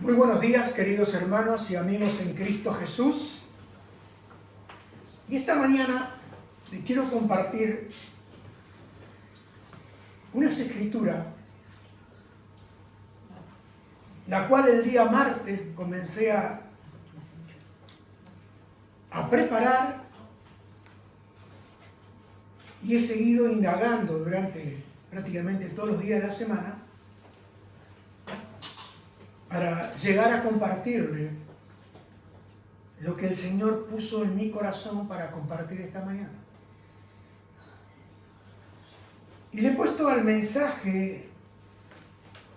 Muy buenos días, queridos hermanos y amigos en Cristo Jesús. Y esta mañana les quiero compartir unas escrituras, la cual el día martes comencé a preparar y he seguido indagando durante prácticamente todos los días de la semana para llegar a compartirle lo que el Señor puso en mi corazón para compartir esta mañana. Y le he puesto al mensaje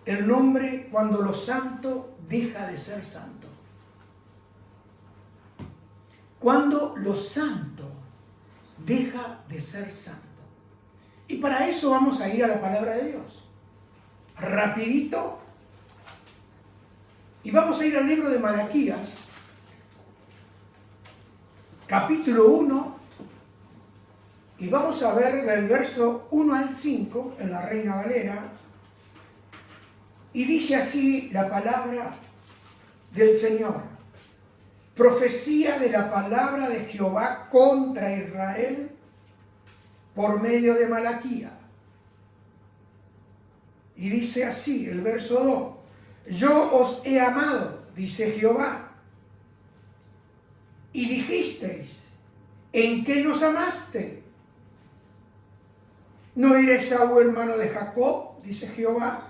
el nombre cuando lo santo deja de ser santo. Cuando lo santo deja de ser santo. Y para eso vamos a ir a la palabra de Dios. Rapidito. Y vamos a ir al libro de Malaquías, capítulo 1, y vamos a ver del verso 1 al 5 en la Reina Valera, y dice así la palabra del Señor. Profecía de la palabra de Jehová contra Israel por medio de Malaquías. Y dice así el verso 2. Yo os he amado, dice Jehová, y dijisteis, ¿en qué nos amaste? ¿No eres Esaú hermano de Jacob? Dice Jehová,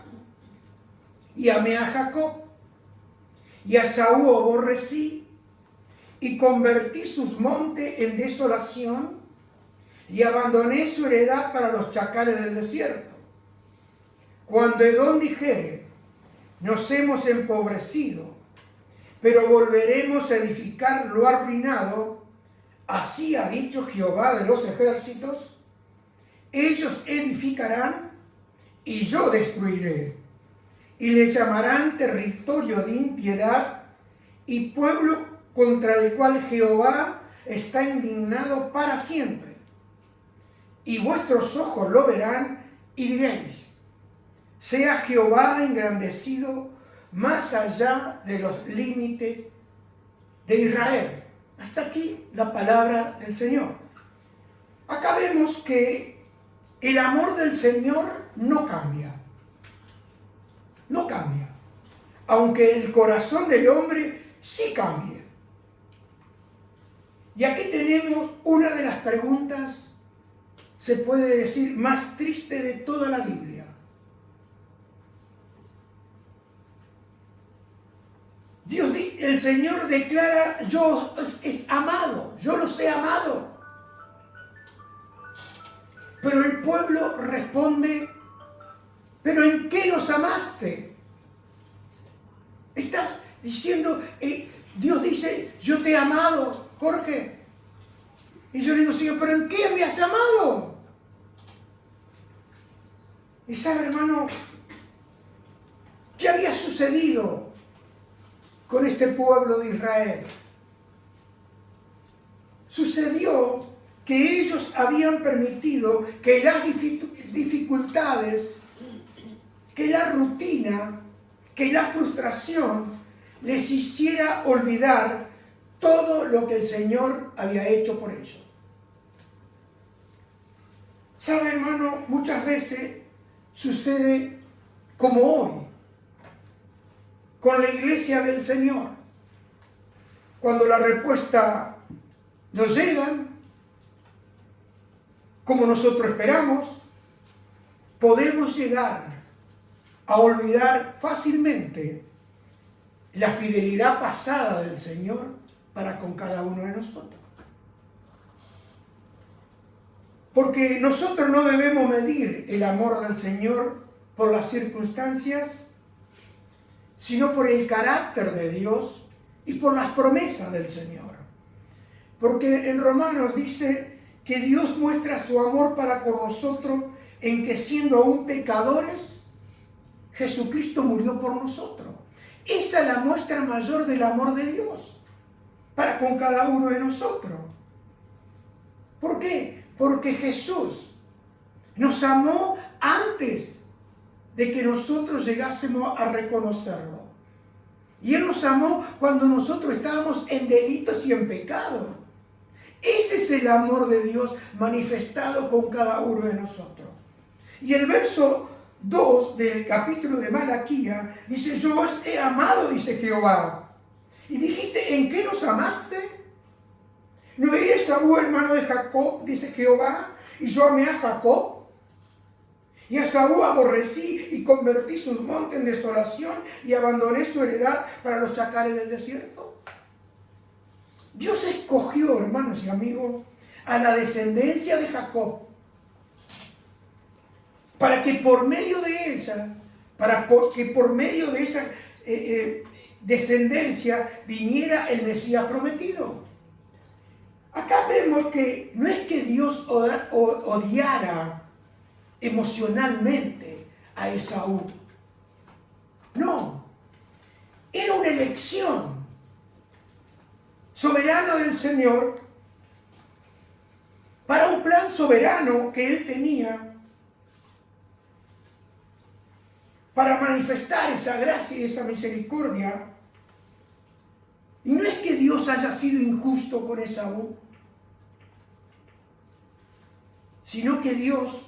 y amé a Jacob, y a Esaú aborrecí, y convertí sus montes en desolación, y abandoné su heredad para los chacales del desierto. Cuando Edom dijere, nos hemos empobrecido, pero volveremos a edificar lo arruinado, así ha dicho Jehová de los ejércitos, ellos edificarán y yo destruiré, y le llamarán territorio de impiedad y pueblo contra el cual Jehová está indignado para siempre. Y vuestros ojos lo verán y diréis, sea Jehová engrandecido más allá de los límites de Israel. Hasta aquí la palabra del Señor. Acá vemos que el amor del Señor no cambia. No cambia. Aunque el corazón del hombre sí cambia. Y aquí tenemos una de las preguntas, se puede decir, más triste de toda la Biblia. El Señor declara, yo es amado, yo los he amado. Pero el pueblo responde, ¿pero en qué nos amaste? Está diciendo, Dios dice, yo te he amado, Jorge. Y yo le digo, Señor, ¿pero en qué me has amado? Y sabe, hermano, ¿qué había sucedido con este pueblo de Israel? Sucedió que ellos habían permitido que las dificultades, que la rutina, que la frustración les hiciera olvidar todo lo que el Señor había hecho por ellos. ¿Sabe, hermano? Muchas veces sucede como hoy con la iglesia del Señor. Cuando la respuesta no llega como nosotros esperamos, podemos llegar a olvidar fácilmente la fidelidad pasada del Señor para con cada uno de nosotros. Porque nosotros no debemos medir el amor del Señor por las circunstancias, sino por el carácter de Dios y por las promesas del Señor. Porque en Romanos dice que Dios muestra su amor para con nosotros en que siendo aún pecadores, Jesucristo murió por nosotros. Esa es la muestra mayor del amor de Dios para con cada uno de nosotros. ¿Por qué? Porque Jesús nos amó antes de que nosotros llegásemos a reconocerlo. Y Él nos amó cuando nosotros estábamos en delitos y en pecado. Ese es el amor de Dios manifestado con cada uno de nosotros. Y el verso 2 del capítulo de Malaquía dice: yo os he amado, dice Jehová. Y dijiste: ¿en qué nos amaste? ¿No eres Esaú hermano de Jacob, dice Jehová? Y yo amé a Jacob. Y a Esaú aborrecí y convertí sus montes en desolación y abandoné su heredad para los chacales del desierto. Dios escogió, hermanos y amigos, a la descendencia de Jacob para que por medio de ella, por medio de esa descendencia viniera el Mesías prometido. Acá vemos que no es que Dios odiara emocionalmente a Esaú. No, era una elección soberana del Señor para un plan soberano que Él tenía para manifestar esa gracia y esa misericordia. Y no es que Dios haya sido injusto con Esaú, sino que Dios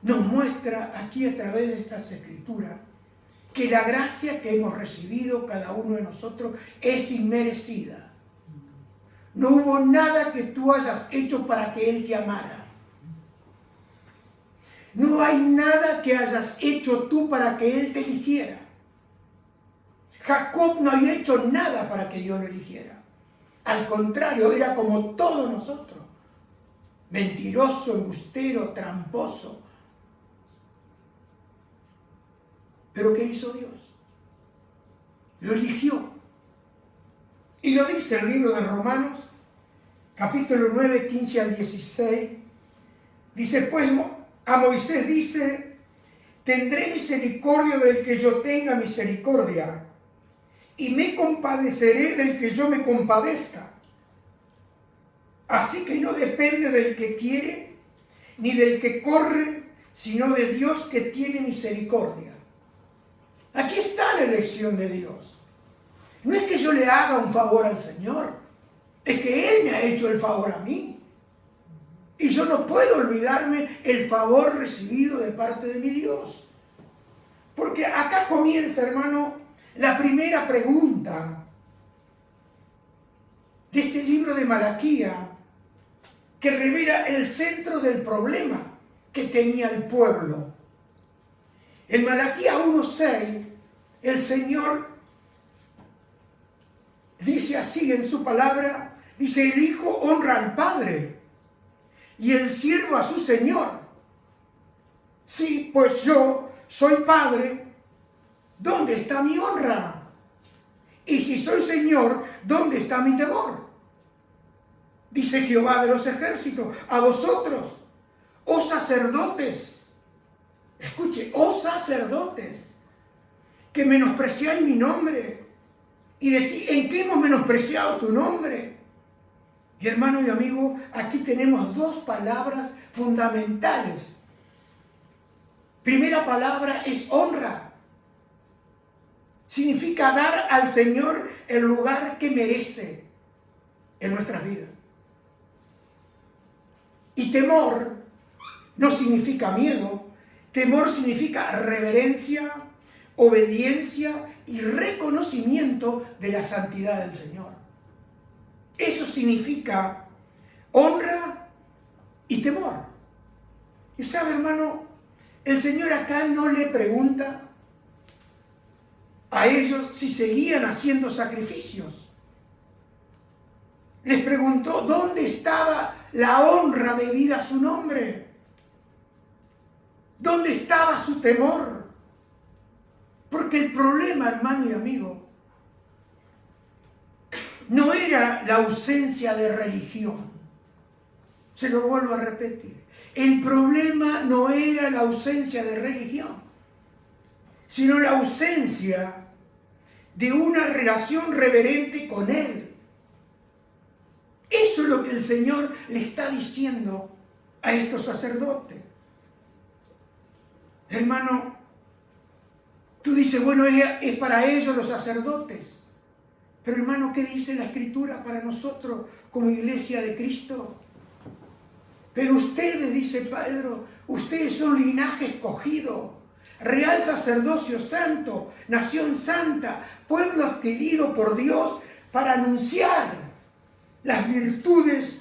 nos muestra aquí a través de estas escrituras que la gracia que hemos recibido cada uno de nosotros es inmerecida. No hubo nada que tú hayas hecho para que Él te amara. No hay nada que hayas hecho tú para que Él te eligiera. Jacob no había hecho nada para que Dios lo eligiera. Al contrario, era como todos nosotros. Mentiroso, embustero, tramposo. ¿Pero qué hizo Dios? Lo eligió. Y lo dice el libro de Romanos, capítulo 9, 15 al 16. Dice, pues a Moisés dice: tendré misericordia del que yo tenga misericordia, y me compadeceré del que yo me compadezca. Así que no depende del que quiere, ni del que corre, sino de Dios que tiene misericordia. Aquí está la elección de Dios. No es que yo le haga un favor al Señor, es que Él me ha hecho el favor a mí. Y yo no puedo olvidarme el favor recibido de parte de mi Dios. Porque acá comienza, hermano, la primera pregunta de este libro de Malaquía, que revela el centro del problema que tenía el pueblo. En Malaquía 1:6, el Señor dice así en su palabra, dice: el Hijo honra al Padre y el siervo a su Señor. Sí, pues yo soy Padre, ¿dónde está mi honra? Y si soy Señor, ¿dónde está mi temor? Dice Jehová de los ejércitos: a vosotros, oh sacerdotes, escuche, oh sacerdotes, que menospreciáis mi nombre, y decís: ¿en qué hemos menospreciado tu nombre? Y hermano y amigo, aquí tenemos dos palabras fundamentales. Primera palabra es honra. Significa dar al Señor el lugar que merece en nuestras vidas. Y temor no significa miedo. Temor significa reverencia, obediencia y reconocimiento de la santidad del Señor. Eso significa honra y temor. Y sabe, hermano, el Señor acá no le pregunta a ellos si seguían haciendo sacrificios. Les preguntó dónde estaba la honra debida a su nombre. ¿Dónde estaba su temor? Porque el problema, hermano y amigo, no era la ausencia de religión. Se lo vuelvo a repetir. El problema no era la ausencia de religión, sino la ausencia de una relación reverente con Él. Eso es lo que el Señor le está diciendo a estos sacerdotes. Hermano, Tú dices, bueno, es para ellos los sacerdotes. Pero hermano, ¿qué dice la Escritura para nosotros como iglesia de Cristo? Pero ustedes, dice Pedro, ustedes son linaje escogido, real sacerdocio santo, nación santa, pueblo adquirido por Dios para anunciar las virtudes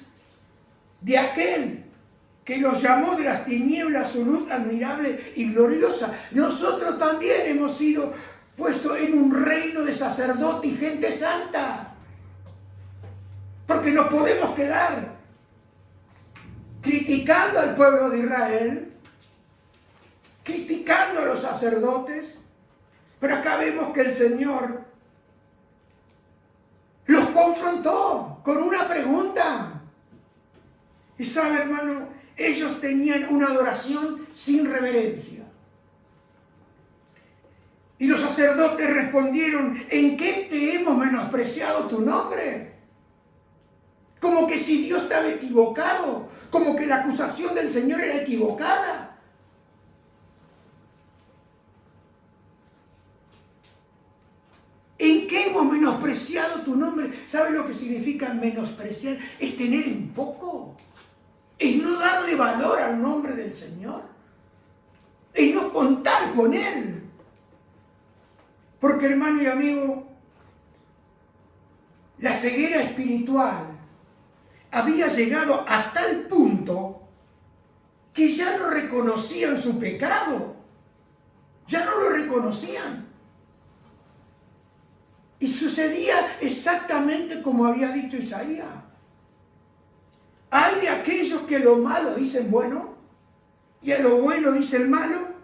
de aquel que los llamó de las tinieblas a su luz admirable y gloriosa. Nosotros también hemos sido puestos en un reino de sacerdote y gente santa. Porque no podemos quedar criticando al pueblo de Israel, criticando a los sacerdotes, pero acá vemos que el Señor los confrontó con una pregunta. Y sabe, hermano, ellos tenían una adoración sin reverencia. Y los sacerdotes respondieron, ¿en qué te hemos menospreciado tu nombre? Como que si Dios estaba equivocado, como que la acusación del Señor era equivocada. ¿En qué hemos menospreciado tu nombre? ¿Sabe lo que significa menospreciar? Es tener en poco. Es no darle valor al nombre del Señor. Es no contar con Él. Porque, hermano y amigo, la ceguera espiritual había llegado a tal punto que ya no reconocían su pecado. Ya no lo reconocían. Y sucedía exactamente como había dicho Isaías. Hay de aquellos que lo malo dicen bueno y a lo bueno dicen malo,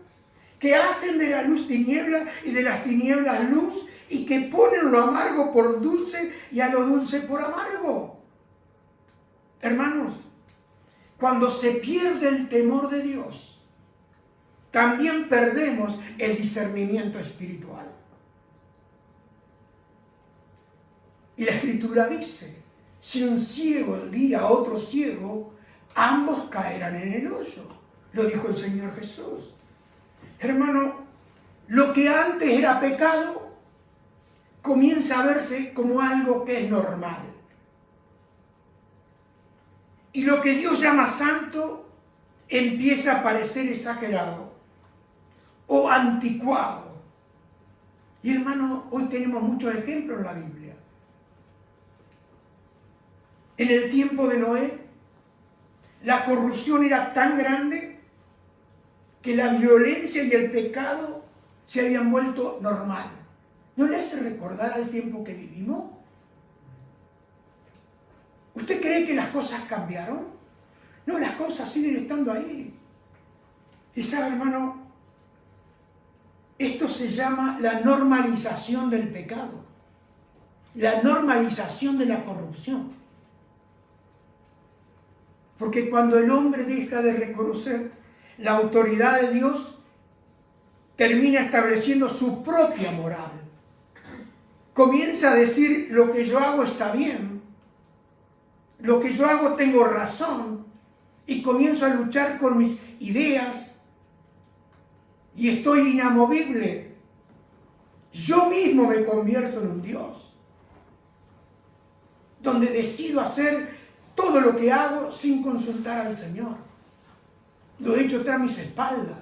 que hacen de la luz tiniebla y de las tinieblas luz y que ponen lo amargo por dulce y a lo dulce por amargo. Hermanos, cuando se pierde el temor de Dios, también perdemos el discernimiento espiritual. Y la Escritura dice, si un ciego guía a otro ciego, ambos caerán en el hoyo. Lo dijo el Señor Jesús. Hermano, lo que antes era pecado, comienza a verse como algo que es normal. Y lo que Dios llama santo, empieza a parecer exagerado o anticuado. Y hermano, hoy tenemos muchos ejemplos en la Biblia. En el tiempo de Noé, la corrupción era tan grande que la violencia y el pecado se habían vuelto normal. ¿No le hace recordar al tiempo que vivimos? ¿Usted cree que las cosas cambiaron? No, las cosas siguen estando ahí. Y sabe, hermano, esto se llama la normalización del pecado, la normalización de la corrupción. Porque cuando el hombre deja de reconocer la autoridad de Dios, termina estableciendo su propia moral. Comienza a decir, lo que yo hago está bien, lo que yo hago tengo razón, y comienzo a luchar con mis ideas, y estoy inamovible. Yo mismo me convierto en un Dios, donde decido hacer todo lo que hago sin consultar al Señor. Lo he hecho tras mis espaldas.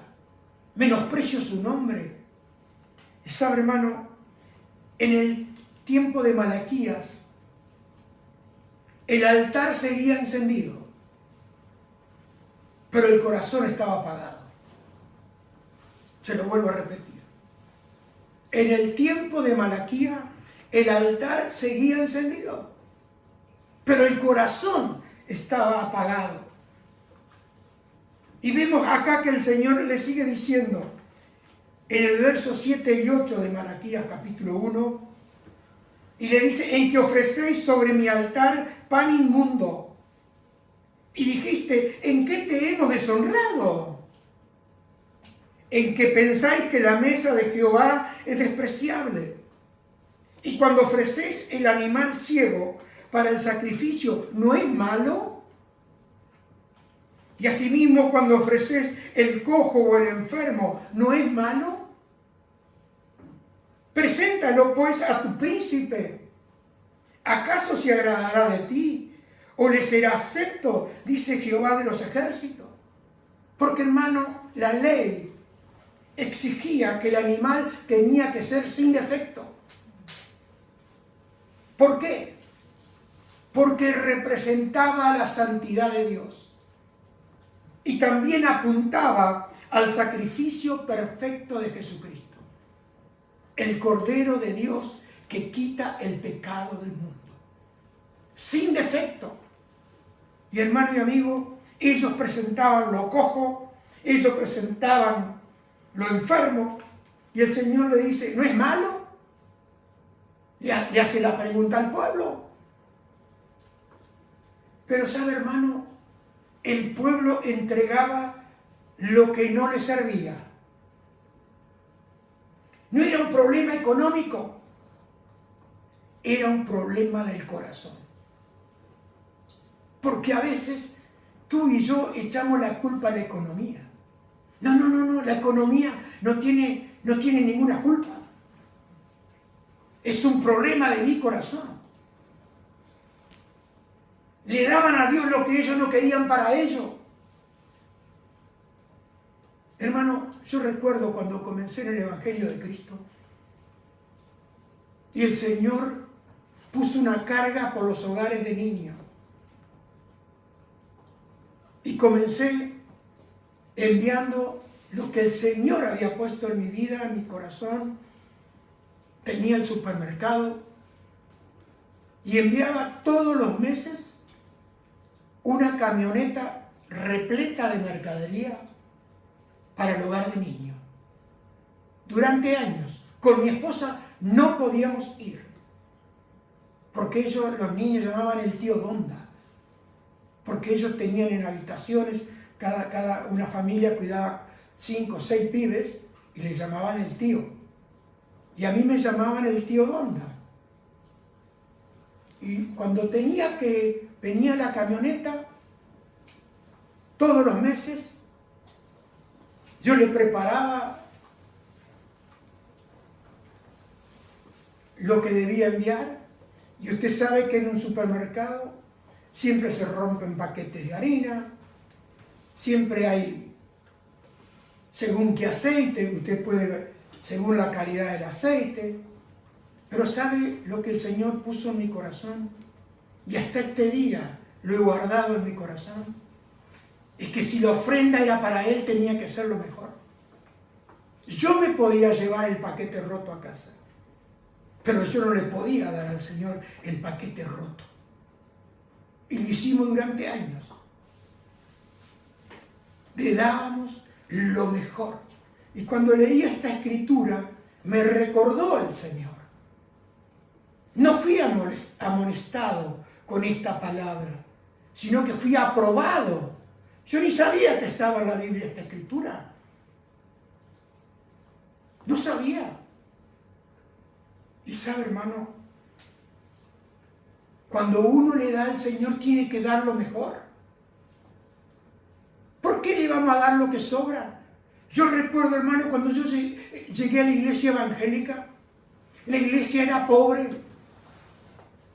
Menosprecio su nombre. Y sabe, hermano, en el tiempo de Malaquías, el altar seguía encendido, pero el corazón estaba apagado. Se lo vuelvo a repetir. En el tiempo de Malaquías, el altar seguía encendido, pero el corazón estaba apagado. Y vemos acá que el Señor le sigue diciendo, en el verso 7 y 8 de Malaquías capítulo 1, y le dice, en que ofrecéis sobre mi altar pan inmundo. Y dijiste, ¿en qué te hemos deshonrado? En que pensáis que la mesa de Jehová es despreciable. Y cuando ofrecéis el animal ciego para el sacrificio, ¿no es malo? Y asimismo, cuando ofreces el cojo o el enfermo, ¿no es malo? Preséntalo pues a tu príncipe. ¿Acaso se agradará de ti? ¿O le será acepto? Dice Jehová de los ejércitos. Porque, hermano, la ley exigía que el animal tenía que ser sin defecto. ¿Por qué? Porque representaba la santidad de Dios. Y también apuntaba al sacrificio perfecto de Jesucristo, el Cordero de Dios que quita el pecado del mundo. Sin defecto. Y hermano y amigo, ellos presentaban lo cojo, ellos presentaban lo enfermo, y el Señor le dice, ¿no es malo? Le hace la pregunta al pueblo. Pero sabe, hermano, el pueblo entregaba lo que no le servía. No era un problema económico, era un problema del corazón. Porque a veces tú y yo echamos la culpa a la economía. No, la economía no tiene ninguna culpa. Es un problema de mi corazón. Le daban a Dios lo que ellos no querían para ellos. Hermano, yo recuerdo cuando comencé en el Evangelio de Cristo y el Señor puso una carga por los hogares de niños. Y comencé enviando lo que el Señor había puesto en mi vida, en mi corazón. Tenía el supermercado y enviaba todos los meses una camioneta repleta de mercadería para el hogar de niños. Durante años, con mi esposa no podíamos ir, porque los niños llamaban el tío Donda, porque ellos tenían en habitaciones, una familia cuidaba 5 o 6 pibes y les llamaban el tío. Y a mí me llamaban el tío Donda. Y cuando venía la camioneta, todos los meses, yo le preparaba lo que debía enviar. Y usted sabe que en un supermercado siempre se rompen paquetes de harina, siempre hay, según qué aceite, usted puede ver, según la calidad del aceite. Pero ¿sabe lo que el Señor puso en mi corazón? Y hasta este día lo he guardado en mi corazón. Es que si la ofrenda era para Él, tenía que ser lo mejor. Yo me podía llevar el paquete roto a casa, pero yo no le podía dar al Señor el paquete roto. Y lo hicimos durante años. Le dábamos lo mejor. Y cuando leí esta escritura, me recordó el Señor. No fui amonestado con esta palabra, sino que fui aprobado. Yo ni sabía que estaba en la Biblia esta escritura. No sabía. Y sabe, hermano, cuando uno le da al Señor, tiene que dar lo mejor. ¿Por qué le vamos a dar lo que sobra? Yo recuerdo, hermano, cuando yo llegué a la iglesia evangélica, la iglesia era pobre.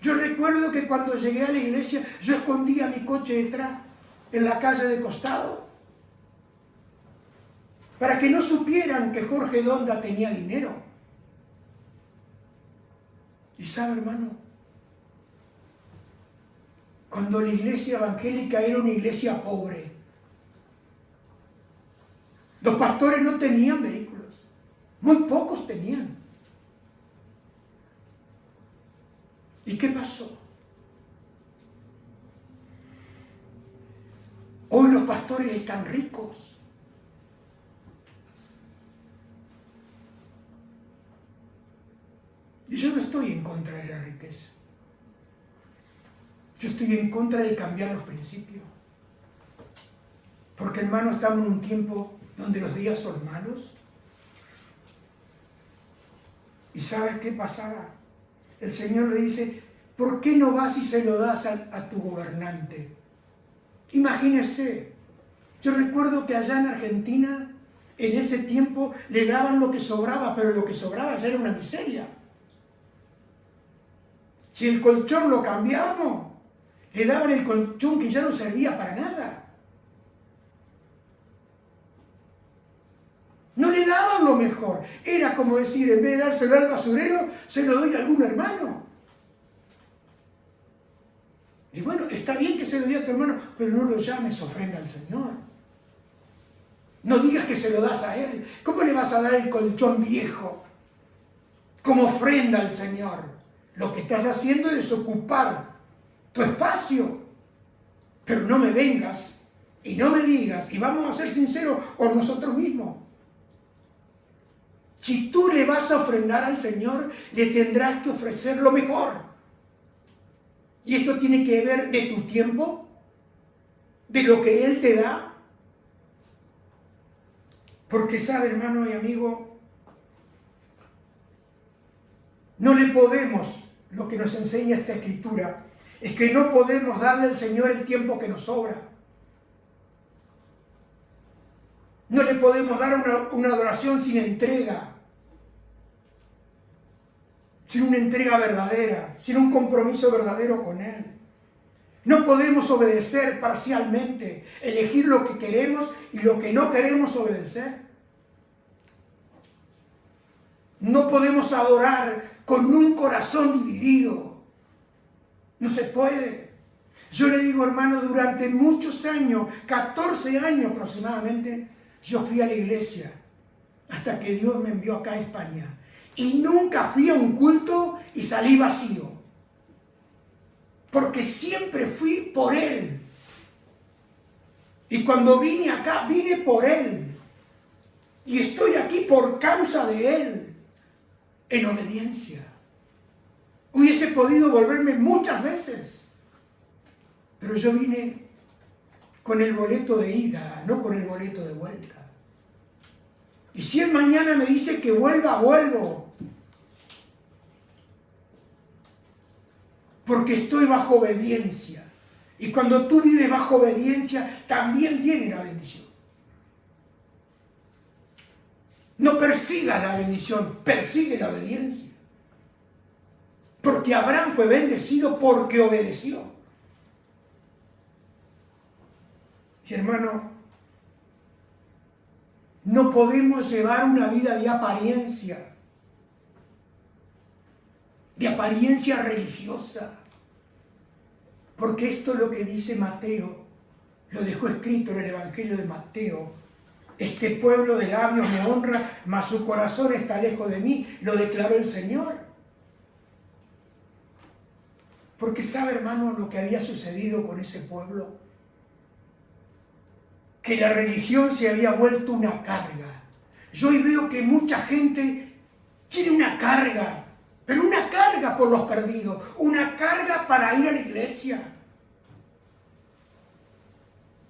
Yo recuerdo que cuando llegué a la iglesia, yo escondía mi coche detrás, en la calle de costado, para que no supieran que Jorge Donda tenía dinero. Y sabe, hermano, cuando la iglesia evangélica era una iglesia pobre, los pastores no tenían vehículos, muy pocos tenían. ¿Y qué pasó? Hoy los pastores están ricos. Y yo no estoy en contra de la riqueza. Yo estoy en contra de cambiar los principios. Porque, hermano, estamos en un tiempo donde los días son malos. ¿Y sabes qué pasaba? El Señor le dice, ¿por qué no vas y se lo das a tu gobernante? Imagínese, yo recuerdo que allá en Argentina, en ese tiempo, le daban lo que sobraba, pero lo que sobraba ya era una miseria. Si el colchón lo cambiábamos, le daban el colchón que ya no servía para nada. No le daban lo mejor. Era como decir, en vez de dárselo al basurero, se lo doy a algún hermano. Y bueno, está bien que se lo dé a tu hermano, pero no lo llames ofrenda al Señor. No digas que se lo das a Él. ¿Cómo le vas a dar el colchón viejo como ofrenda al Señor? Lo que estás haciendo es ocupar tu espacio. Pero no me vengas y no me digas, y vamos a ser sinceros con nosotros mismos. Si tú le vas a ofrendar al Señor, le tendrás que ofrecer lo mejor. Y esto tiene que ver de tu tiempo, de lo que Él te da. Porque sabe, hermano y amigo, no le podemos, lo que nos enseña esta Escritura, es que no podemos darle al Señor el tiempo que nos sobra. No le podemos dar una adoración sin entrega. Sin una entrega verdadera, sin un compromiso verdadero con Él. No podemos obedecer parcialmente, elegir lo que queremos y lo que no queremos obedecer. No podemos adorar con un corazón dividido. No se puede. Yo le digo, hermano, durante muchos años, 14 años aproximadamente, yo fui a la iglesia hasta que Dios me envió acá a España. Y nunca fui a un culto y salí vacío. Porque siempre fui por Él. Y cuando vine acá, vine por Él. Y estoy aquí por causa de Él. En obediencia. Hubiese podido volverme muchas veces. Pero yo vine con el boleto de ida, no con el boleto de vuelta. Y si Él mañana me dice que vuelva, vuelvo. Porque estoy bajo obediencia. Y cuando tú vives bajo obediencia, también viene la bendición. No persigas la bendición, persigue la obediencia. Porque Abraham fue bendecido porque obedeció. Y hermano, no podemos llevar una vida de apariencia religiosa. Porque esto es lo que dice Mateo, lo dejó escrito en el Evangelio de Mateo. Este pueblo de labios me honra, mas su corazón está lejos de mí, lo declaró el Señor. Porque sabe, hermano, lo que había sucedido con ese pueblo. Que la religión se había vuelto una carga. Yo hoy veo que mucha gente tiene una carga. Pero una carga por los perdidos, una carga para ir a la iglesia.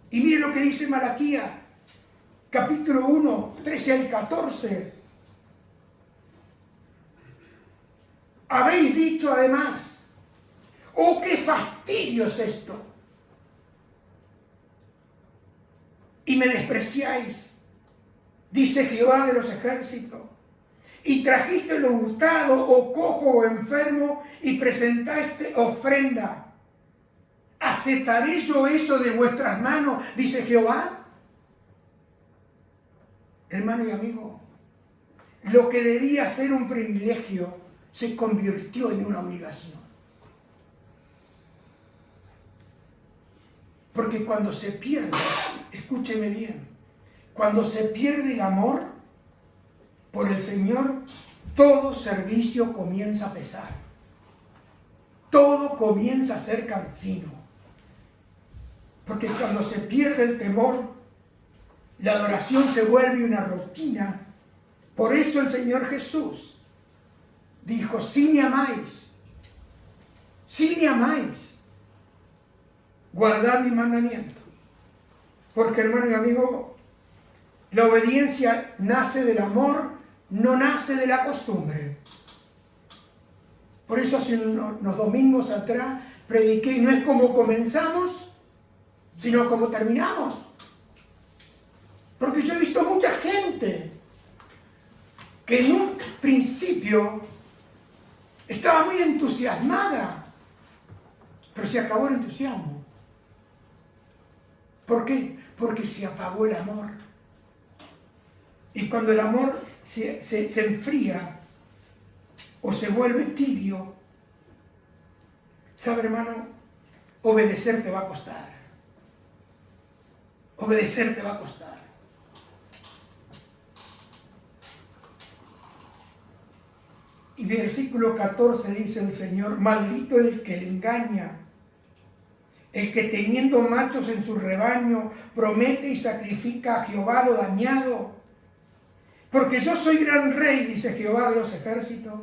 Y mire lo que dice Malaquías, capítulo 1, 13 al 14. Habéis dicho además, ¡oh, qué fastidio es esto! Y me despreciáis, dice Jehová de los ejércitos. Y trajiste lo hurtado, o cojo, o enfermo, y presentaste ofrenda. ¿Aceptaré yo eso de vuestras manos? Dice Jehová. Hermano y amigo, lo que debía ser un privilegio se convirtió en una obligación. Porque cuando se pierde, escúcheme bien, cuando se pierde el amor por el Señor, todo servicio comienza a pesar. Todo comienza a ser cansino. Porque cuando se pierde el temor, la adoración se vuelve una rutina. Por eso el Señor Jesús dijo, si me amáis, guardad mi mandamiento. Porque, hermano y amigo, la obediencia nace del amor, no nace de la costumbre. Por eso hace unos domingos atrás prediqué, no es como comenzamos, sino como terminamos. Porque yo he visto mucha gente que en un principio estaba muy muy entusiasmada, pero se acabó el entusiasmo. ¿Por qué? Porque se apagó el amor. Y cuando el amor se enfría o se vuelve tibio, ¿sabe, hermano? Obedecer te va a costar. Obedecer te va a costar. Y versículo 14 dice el Señor: maldito el que engaña, el que teniendo machos en su rebaño promete y sacrifica a Jehová lo dañado. Porque yo soy gran rey, dice Jehová de los ejércitos,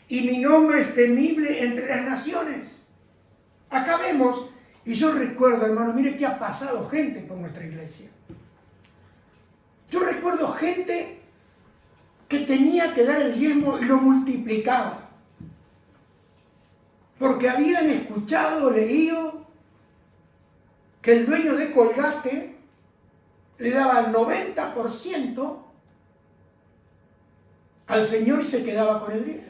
y mi nombre es temible entre las naciones. Acá vemos, y yo recuerdo, hermano, mire que ha pasado gente por nuestra iglesia. Yo recuerdo gente que tenía que dar el diezmo y lo multiplicaba. Porque habían escuchado, leído, que el dueño de Colgate le daba el 90% al Señor y se quedaba con el 10%.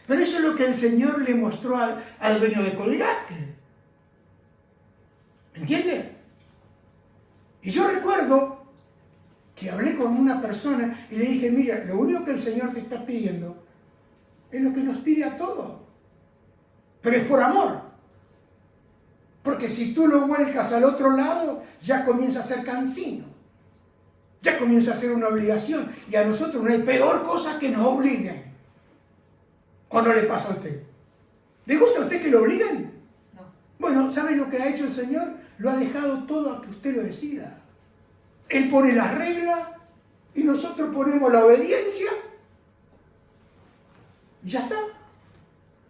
Pero eso es lo que el Señor le mostró al dueño de Colgate. ¿Entiende? Y yo recuerdo que hablé con una persona y le dije: mira, lo único que el Señor te está pidiendo es lo que nos pide a todos. Pero es por amor. Porque si tú lo vuelcas al otro lado, ya comienza a ser cansino. Ya comienza a ser una obligación. Y a nosotros no hay peor cosa que nos obliguen. ¿O no le pasa a usted? ¿Le gusta a usted que lo obliguen? No. Bueno, ¿sabe lo que ha hecho el Señor? Lo ha dejado todo a que usted lo decida. Él pone las reglas y nosotros ponemos la obediencia. Y ya está.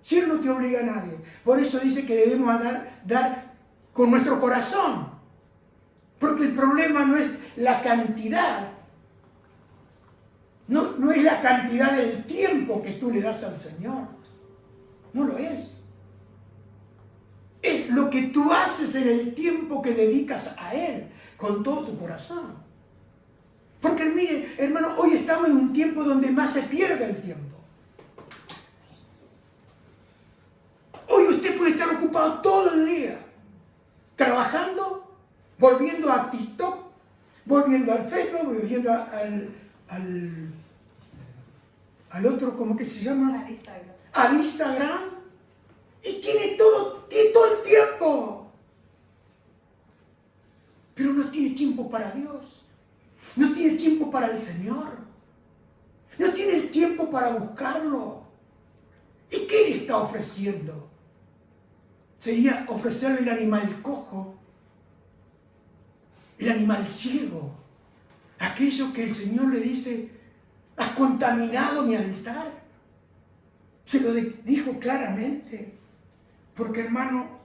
Si Él no te obliga a nadie. Por eso dice que debemos dar con nuestro corazón. Porque el problema no es la cantidad. No es la cantidad del tiempo que tú le das al Señor. No lo es. Es lo que tú haces en el tiempo que dedicas a Él, con todo tu corazón. Porque mire, hermano, hoy estamos en un tiempo donde más se pierde el tiempo. Hoy usted puede estar ocupado todo el día, trabajando, volviendo a TikTok, volviendo al Facebook, volviendo al otro, ¿cómo que se llama? Al Instagram. Y tiene todo el tiempo. Pero no tiene tiempo para Dios. No tiene tiempo para el Señor. No tiene el tiempo para buscarlo. ¿Y qué le está ofreciendo? Sería ofrecerle el animal cojo, el animal ciego, aquello que el Señor le dice: has contaminado mi altar. Se lo dijo claramente. Porque, hermano,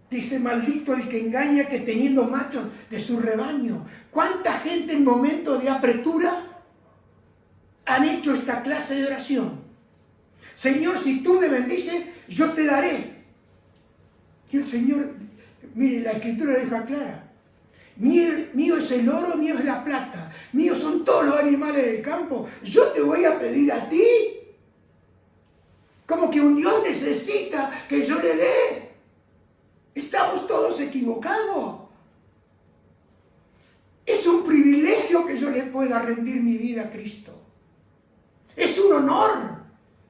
dice: maldito el que engaña, que teniendo machos de su rebaño. ¿Cuánta gente en momentos de apretura han hecho esta clase de oración? Señor, si tú me bendices, yo te daré. Y el Señor, mire, la Escritura deja clara: mío es el oro, mío es la plata, míos son todos los animales del campo. Yo te voy a pedir a ti. Como que un Dios necesita que yo le dé. Estamos todos equivocados. Es un privilegio que yo le pueda rendir mi vida a Cristo. Es un honor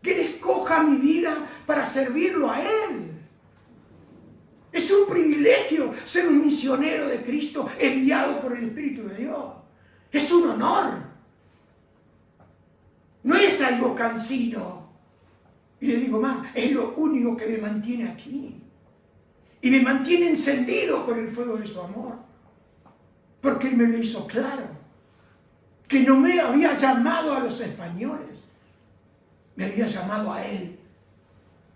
que Él escoja mi vida para servirlo a Él. Es un privilegio ser un misionero de Cristo enviado por el Espíritu de Dios. Es un honor. No es algo cansino. Y le digo más, es lo único que me mantiene aquí. Y me mantiene encendido con el fuego de su amor. Porque Él me lo hizo claro. Que no me había llamado a los españoles. Me había llamado a Él.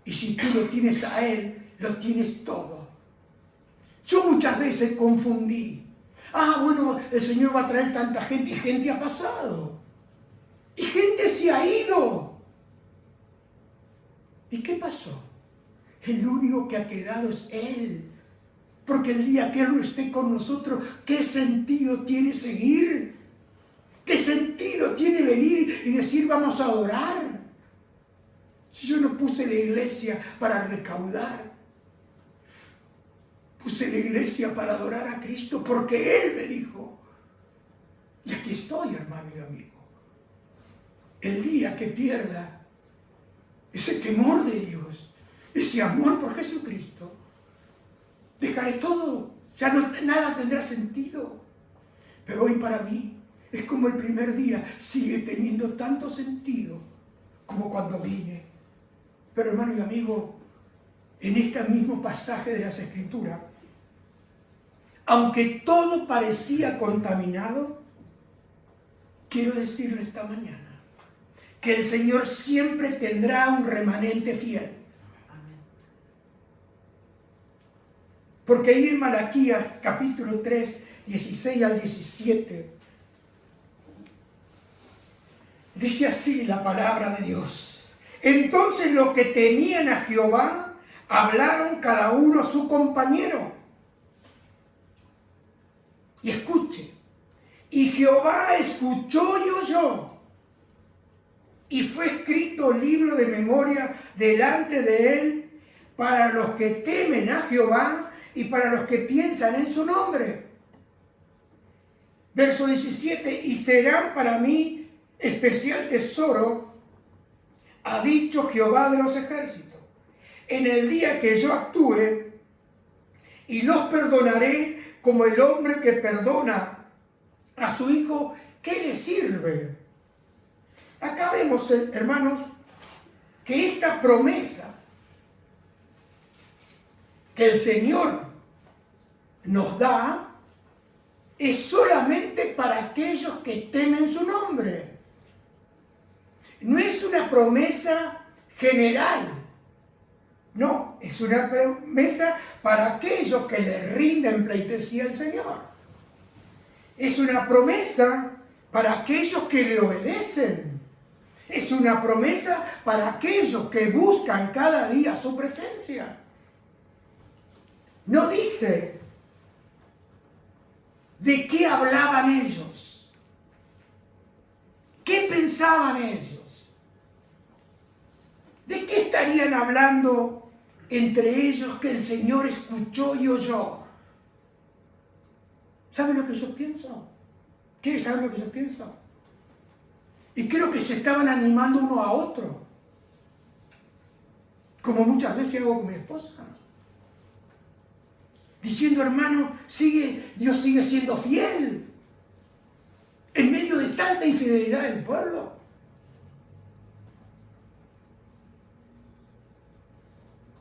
Y si tú lo tienes a Él, lo tienes todo. Yo muchas veces confundí. Bueno, el Señor va a traer tanta gente. Y gente ha pasado. Y gente se ha ido. ¿Y qué pasó? El único que ha quedado es Él. Porque el día que Él no esté con nosotros, ¿qué sentido tiene seguir? ¿Qué sentido tiene venir y decir vamos a adorar? Si yo no puse la iglesia para recaudar, puse la iglesia para adorar a Cristo porque Él me dijo. Y aquí estoy, hermano y amigo. El día que pierda ese temor de Dios, ese amor por Jesucristo, dejaré todo. Ya nada tendrá sentido. Pero hoy para mí es como el primer día. Sigue teniendo tanto sentido como cuando vine. Pero hermano y amigo, en este mismo pasaje de las Escrituras, aunque todo parecía contaminado, quiero decirle esta mañana que el Señor siempre tendrá un remanente fiel. Porque ahí en Malaquías capítulo 3, 16 al 17, dice así la palabra de Dios. Entonces los que temían a Jehová hablaron cada uno a su compañero. Y escuche. Y Jehová escuchó y oyó. Y fue escrito libro de memoria delante de él para los que temen a Jehová y para los que piensan en su nombre. Verso 17, y serán para mí especial tesoro, ha dicho Jehová de los ejércitos, en el día que yo actúe, y los perdonaré como el hombre que perdona a su hijo, ¿qué le sirve? Acá vemos, hermanos, que esta promesa que el Señor nos da es solamente para aquellos que temen su nombre. No es una promesa general. No, es una promesa para aquellos que le rinden pleitesía al Señor. Es una promesa para aquellos que le obedecen. Es una promesa para aquellos que buscan cada día su presencia. No dice de qué hablaban ellos, qué pensaban ellos, de qué estarían hablando entre ellos que el Señor escuchó y oyó. ¿Saben lo que yo pienso? ¿Quieren saber lo que yo pienso? Y creo que se estaban animando uno a otro, como muchas veces hago con mi esposa, diciendo, hermano, Dios sigue siendo fiel en medio de tanta infidelidad del pueblo.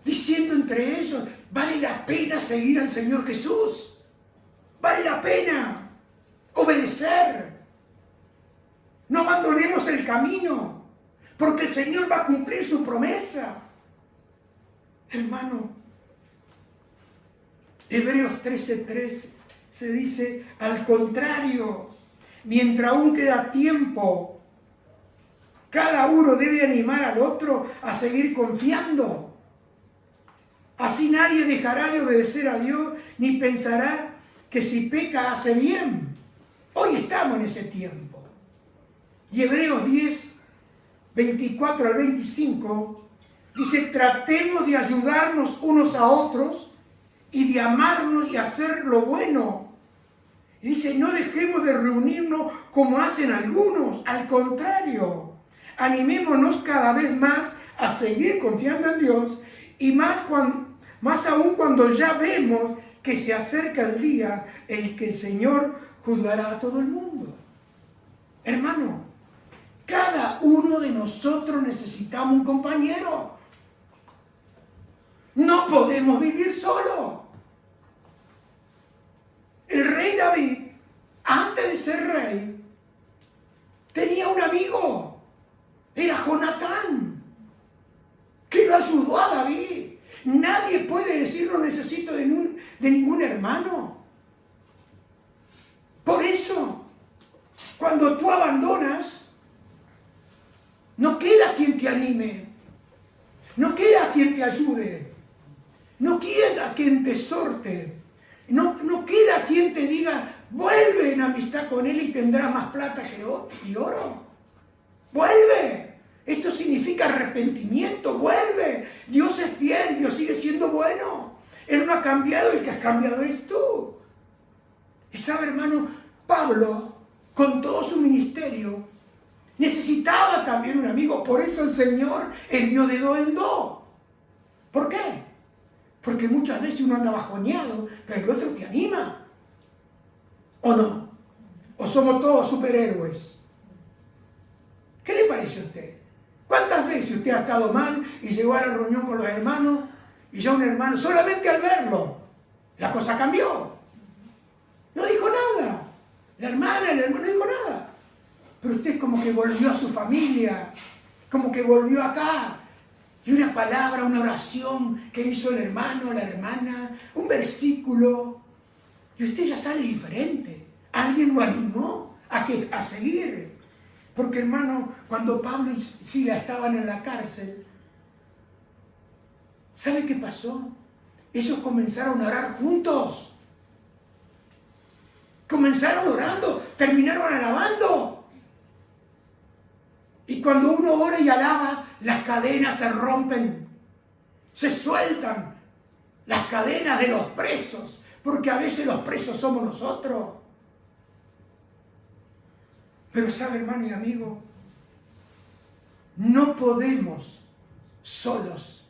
Diciendo entre ellos, vale la pena seguir al Señor Jesús, vale la pena obedecer. No abandonemos el camino, porque el Señor va a cumplir su promesa. Hermano, Hebreos 13:3 se dice, al contrario, mientras aún queda tiempo, cada uno debe animar al otro a seguir confiando. Así nadie dejará de obedecer a Dios, ni pensará que si peca hace bien. Hoy estamos en ese tiempo. Y Hebreos 10, 24 al 25, dice, tratemos de ayudarnos unos a otros y de amarnos y hacer lo bueno. Y dice, no dejemos de reunirnos como hacen algunos, al contrario, animémonos cada vez más a seguir confiando en Dios y más aún cuando ya vemos que se acerca el día en que el Señor juzgará a todo el mundo. Hermano, cada uno de nosotros necesitamos un compañero. No podemos vivir solo. El rey David, antes de ser rey, tenía un amigo. Era Jonatán, que lo ayudó a David. Nadie puede decir no necesito de ningún hermano. Por eso, cuando tú abandonas, no queda quien te anime, no queda quien te ayude, no queda quien te exhorte, no queda quien te diga, vuelve en amistad con él y tendrás más plata y oro. Vuelve, Esto significa arrepentimiento, vuelve. Dios es fiel, Dios sigue siendo bueno. Él no ha cambiado, el que has cambiado es tú. Y sabe, hermano, Pablo, con todo su ministerio, necesitaba también un amigo. Por eso el Señor envió de dos en dos. ¿Por qué? Porque muchas veces uno anda bajoneado, pero el otro te anima. ¿O no? ¿O somos todos superhéroes? ¿Qué le parece a usted? ¿Cuántas veces usted ha estado mal y llegó a la reunión con los hermanos y ya un hermano, solamente al verlo, la cosa cambió? No dijo nada. La hermana, el hermano no dijo nada. Pero usted como que volvió a su familia, como que volvió acá. Y una palabra, una oración que hizo el hermano, la hermana, un versículo. Y usted ya sale diferente. Alguien lo animó a seguir. Porque, hermano, cuando Pablo y Sila estaban en la cárcel, ¿sabe qué pasó? Ellos comenzaron a orar juntos. Comenzaron orando, terminaron alabando. Y cuando uno ora y alaba, las cadenas se rompen, se sueltan las cadenas de los presos, porque a veces los presos somos nosotros. Pero sabe, hermano y amigo, no podemos solos.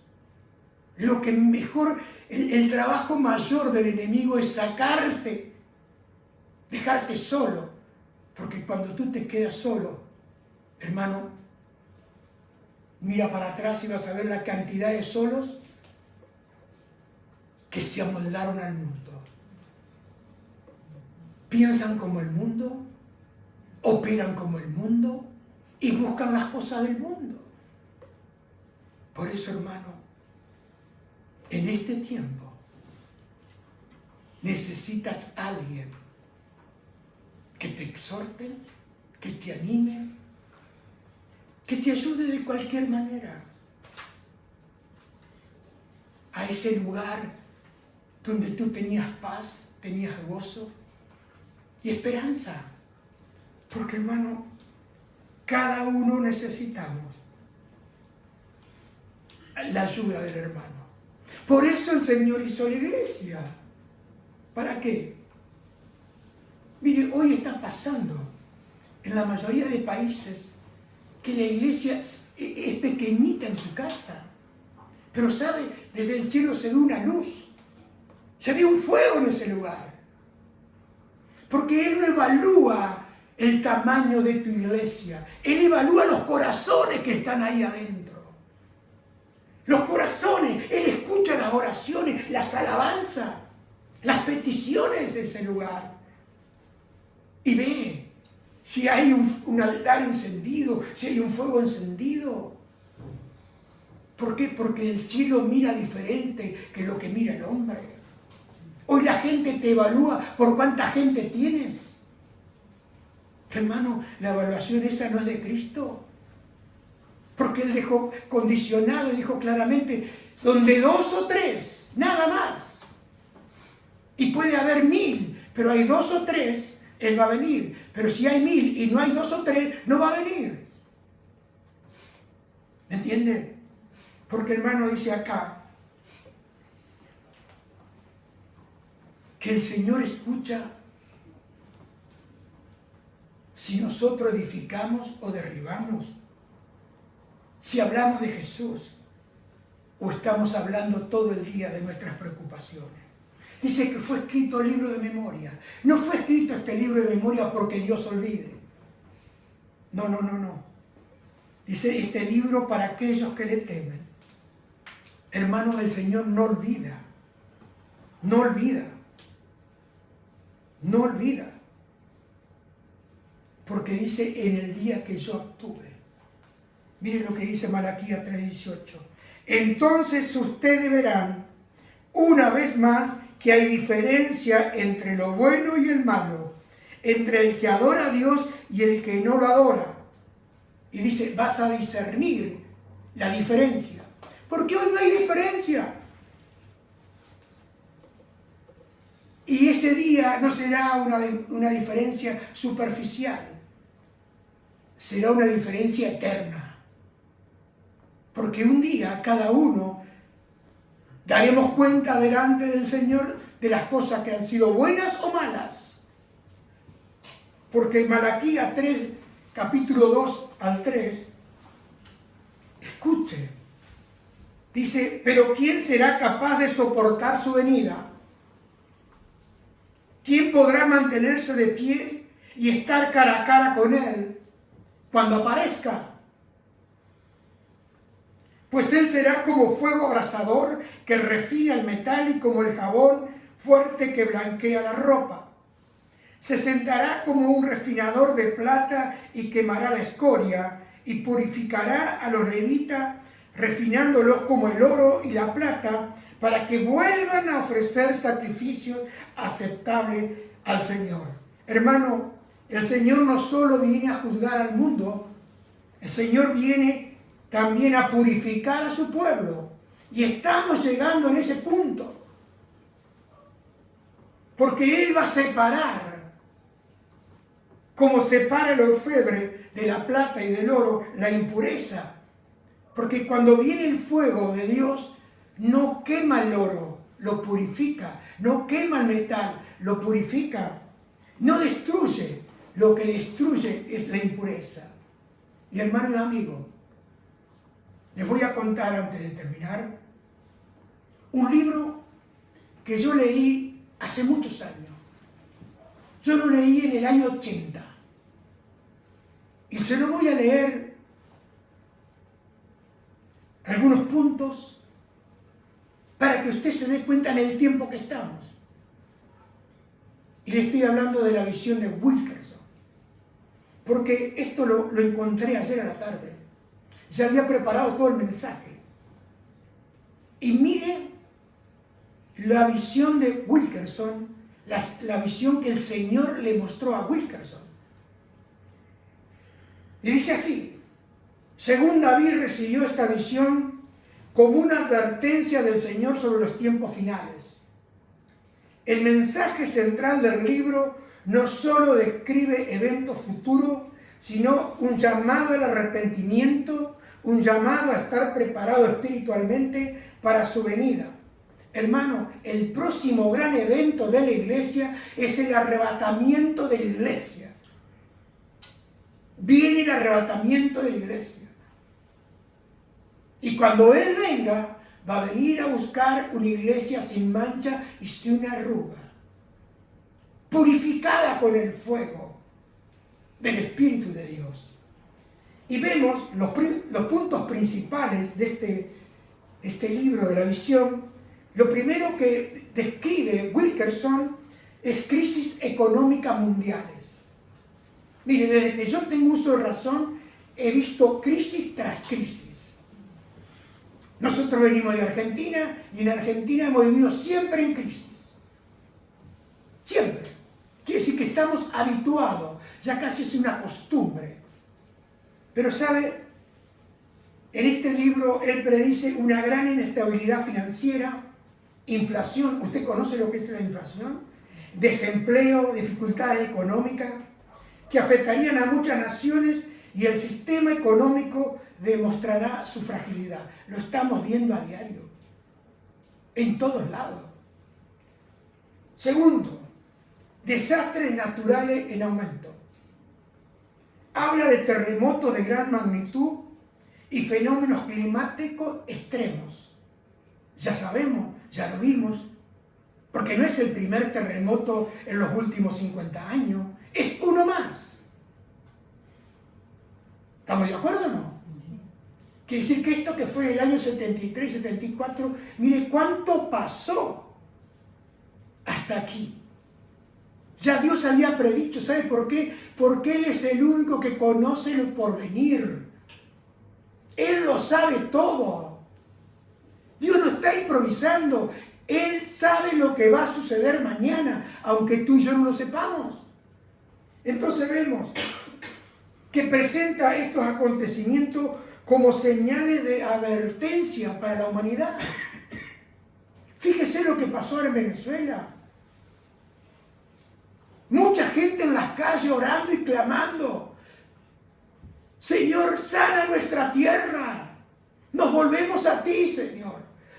Lo que mejor, el trabajo mayor del enemigo es sacarte, dejarte solo. Porque cuando tú te quedas solo, hermano, mira para atrás y vas a ver la cantidad de solos que se amoldaron al mundo. Piensan como el mundo, operan como el mundo y buscan las cosas del mundo. Por eso, hermano, en este tiempo necesitas a alguien que te exhorte, que te anime, que te ayude de cualquier manera a ese lugar donde tú tenías paz, tenías gozo y esperanza. Porque, hermano, cada uno necesitamos la ayuda del hermano. Por eso el Señor hizo la iglesia. ¿Para qué? Mire, hoy está pasando en la mayoría de países que la iglesia es pequeñita en su casa. Pero sabe, desde el cielo se ve una luz. Se ve un fuego en ese lugar. Porque Él no evalúa el tamaño de tu iglesia. Él evalúa los corazones que están ahí adentro. Los corazones. Él escucha las oraciones, las alabanzas, las peticiones de ese lugar. Y ve si hay un altar encendido, si hay un fuego encendido. ¿Por qué? Porque el cielo mira diferente que lo que mira el hombre. Hoy la gente te evalúa por cuánta gente tienes. Hermano, la evaluación esa no es de Cristo. Porque Él dejó condicionado, dijo claramente, donde 2 o 3, nada más. Y puede haber 1000, pero hay 2 o 3, Él va a venir. Pero si hay 1000 y no hay 2 o 3, no va a venir. ¿Me entiende? Porque, hermano, dice acá que el Señor escucha si nosotros edificamos o derribamos, si hablamos de Jesús o estamos hablando todo el día de nuestras preocupaciones. Dice que fue escrito el libro de memoria. No fue escrito este libro de memoria porque Dios olvide. No. Dice este libro para aquellos que le temen. Hermanos, el Señor no olvida. No olvida. No olvida. Porque dice en el día que yo actúe. Miren lo que dice Malaquías 3:18. Entonces ustedes verán una vez más que hay diferencia entre lo bueno y el malo, entre el que adora a Dios y el que no lo adora. Y dice, vas a discernir la diferencia. Porque hoy no hay diferencia. Y ese día no será una diferencia superficial. Será una diferencia eterna. Porque un día cada uno daremos cuenta delante del Señor de las cosas que han sido buenas o malas. Porque en Malaquías 3, capítulo 2 al 3, escuche, dice, pero ¿quién será capaz de soportar su venida? ¿Quién podrá mantenerse de pie y estar cara a cara con Él cuando aparezca? Pues Él será como fuego abrasador que refina el metal y como el jabón fuerte que blanquea la ropa. Se sentará como un refinador de plata y quemará la escoria y purificará a los levitas, refinándolos como el oro y la plata, para que vuelvan a ofrecer sacrificios aceptables al Señor. Hermano, el Señor no solo viene a juzgar al mundo, el Señor viene también a purificar a su pueblo. Y estamos llegando en ese punto. Porque Él va a separar, como separa el orfebre de la plata y del oro, la impureza. Porque cuando viene el fuego de Dios, no quema el oro, lo purifica. No quema el metal, lo purifica. No destruye, lo que destruye es la impureza. Y hermano y amigo, les voy a contar antes de terminar un libro que yo leí hace muchos años. Yo lo leí en el año 80. Y se lo voy a leer algunos puntos para que usted se dé cuenta en el tiempo que estamos. Y le estoy hablando de la visión de Wilkerson. Porque esto lo encontré ayer a la tarde. Ya había preparado todo el mensaje. Y mire la visión de Wilkerson, la visión que el Señor le mostró a Wilkerson. Y dice así: según David recibió esta visión como una advertencia del Señor sobre los tiempos finales. El mensaje central del libro no solo describe eventos futuros, sino un llamado al arrepentimiento, un llamado a estar preparado espiritualmente para su venida. Hermano, el próximo gran evento de la iglesia es el arrebatamiento de la iglesia. Viene el arrebatamiento de la iglesia. Y cuando Él venga, va a venir a buscar una iglesia sin mancha y sin arruga, purificada con el fuego del Espíritu de Dios. Y vemos los puntos principales de este libro de la visión. Lo primero que describe Wilkerson es crisis económicas mundiales. Mire, desde que yo tengo uso de razón, he visto crisis tras crisis. Nosotros venimos de Argentina y en Argentina hemos vivido siempre en crisis. Siempre. Quiere decir que estamos habituados, ya casi es una costumbre. Pero sabe, en este libro él predice una gran inestabilidad financiera, inflación. ¿Usted conoce lo que es la inflación? Desempleo, dificultades económicas que afectarían a muchas naciones y el sistema económico demostrará su fragilidad. Lo estamos viendo a diario, en todos lados. Segundo, desastres naturales en aumento. Habla de terremotos de gran magnitud y fenómenos climáticos extremos. Ya sabemos, ya lo vimos, porque no es el primer terremoto en los últimos 50 años, es uno más. ¿Estamos de acuerdo o no? Quiere decir que esto que fue en el año 73, 74, mire cuánto pasó hasta aquí. Ya Dios había predicho, ¿sabe por qué? Porque Él es el único que conoce el porvenir. Él lo sabe todo. Dios no está improvisando. Él sabe lo que va a suceder mañana, aunque tú y yo no lo sepamos. Entonces vemos que presenta estos acontecimientos como señales de advertencia para la humanidad. Fíjese lo que pasó en Venezuela. Mucha gente en las calles orando y clamando: Señor, sana nuestra tierra. Nos volvemos a ti, Señor.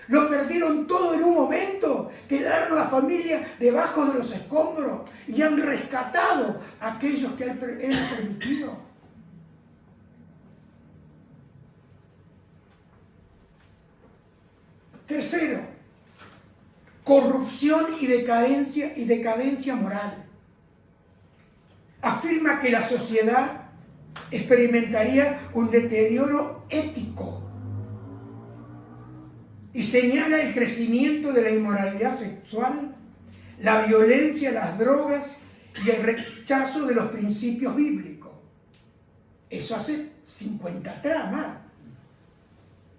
Lo perdieron todo en un momento. Quedaron las familias debajo de los escombros y han rescatado a aquellos que han permitido. Tercero, corrupción y decadencia moral. Afirma que la sociedad experimentaría un deterioro ético y señala el crecimiento de la inmoralidad sexual, la violencia, las drogas y el rechazo de los principios bíblicos. Eso hace 50 atrás más.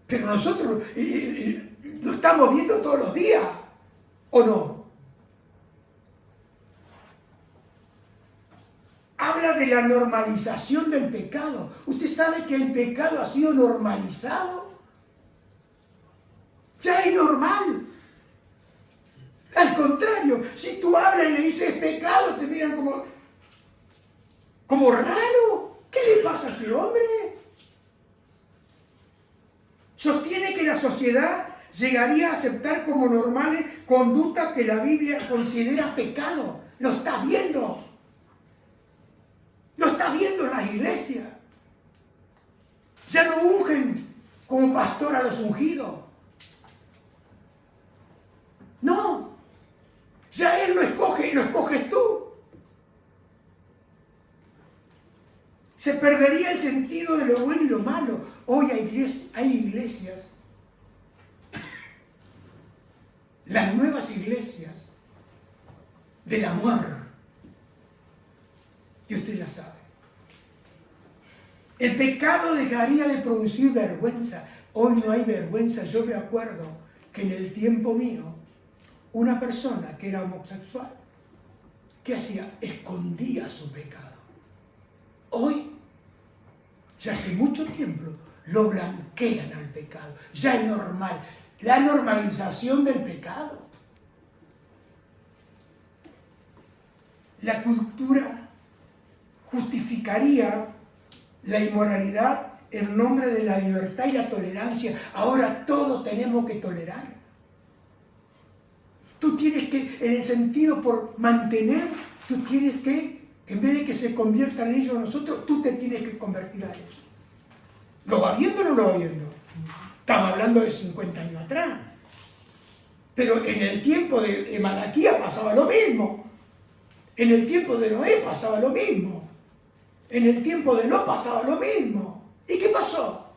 Pero nosotros lo estamos viendo todos los días, ¿o no? Habla de la normalización del pecado. ¿Usted sabe que el pecado ha sido normalizado? Ya es normal. Al contrario, si tú hablas y le dices pecado, te miran como raro. ¿Qué le pasa a este hombre? Sostiene que la sociedad llegaría a aceptar como normales conductas que la Biblia considera pecado. Lo estás viendo. Lo estás viendo en las iglesias. Ya no ungen como pastor a los ungidos. No. Ya Él lo escoge, lo escoges tú. Se perdería el sentido de lo bueno y lo malo. Hoy hay iglesias, las nuevas iglesias del amor, y usted ya sabe. El pecado dejaría de producir vergüenza. Hoy no hay vergüenza. Yo me acuerdo que en el tiempo mío, una persona que era homosexual, ¿qué hacía? Escondía su pecado. Hoy, ya hace mucho tiempo, lo blanquean al pecado. Ya es normal. La normalización del pecado. La cultura justificaría la inmoralidad en nombre de la libertad y la tolerancia. Ahora todos tenemos que tolerar. Tú tienes que, en el sentido por mantener, tú tienes que, en vez de que se conviertan en ellos nosotros, tú te tienes que convertir a ellos. ¿Lo va viendo o no lo va viendo? Estamos hablando de 50 años atrás. Pero en el tiempo de Malaquías pasaba lo mismo. En el tiempo de Noé pasaba lo mismo. En el tiempo de Lot pasaba lo mismo. ¿Y qué pasó?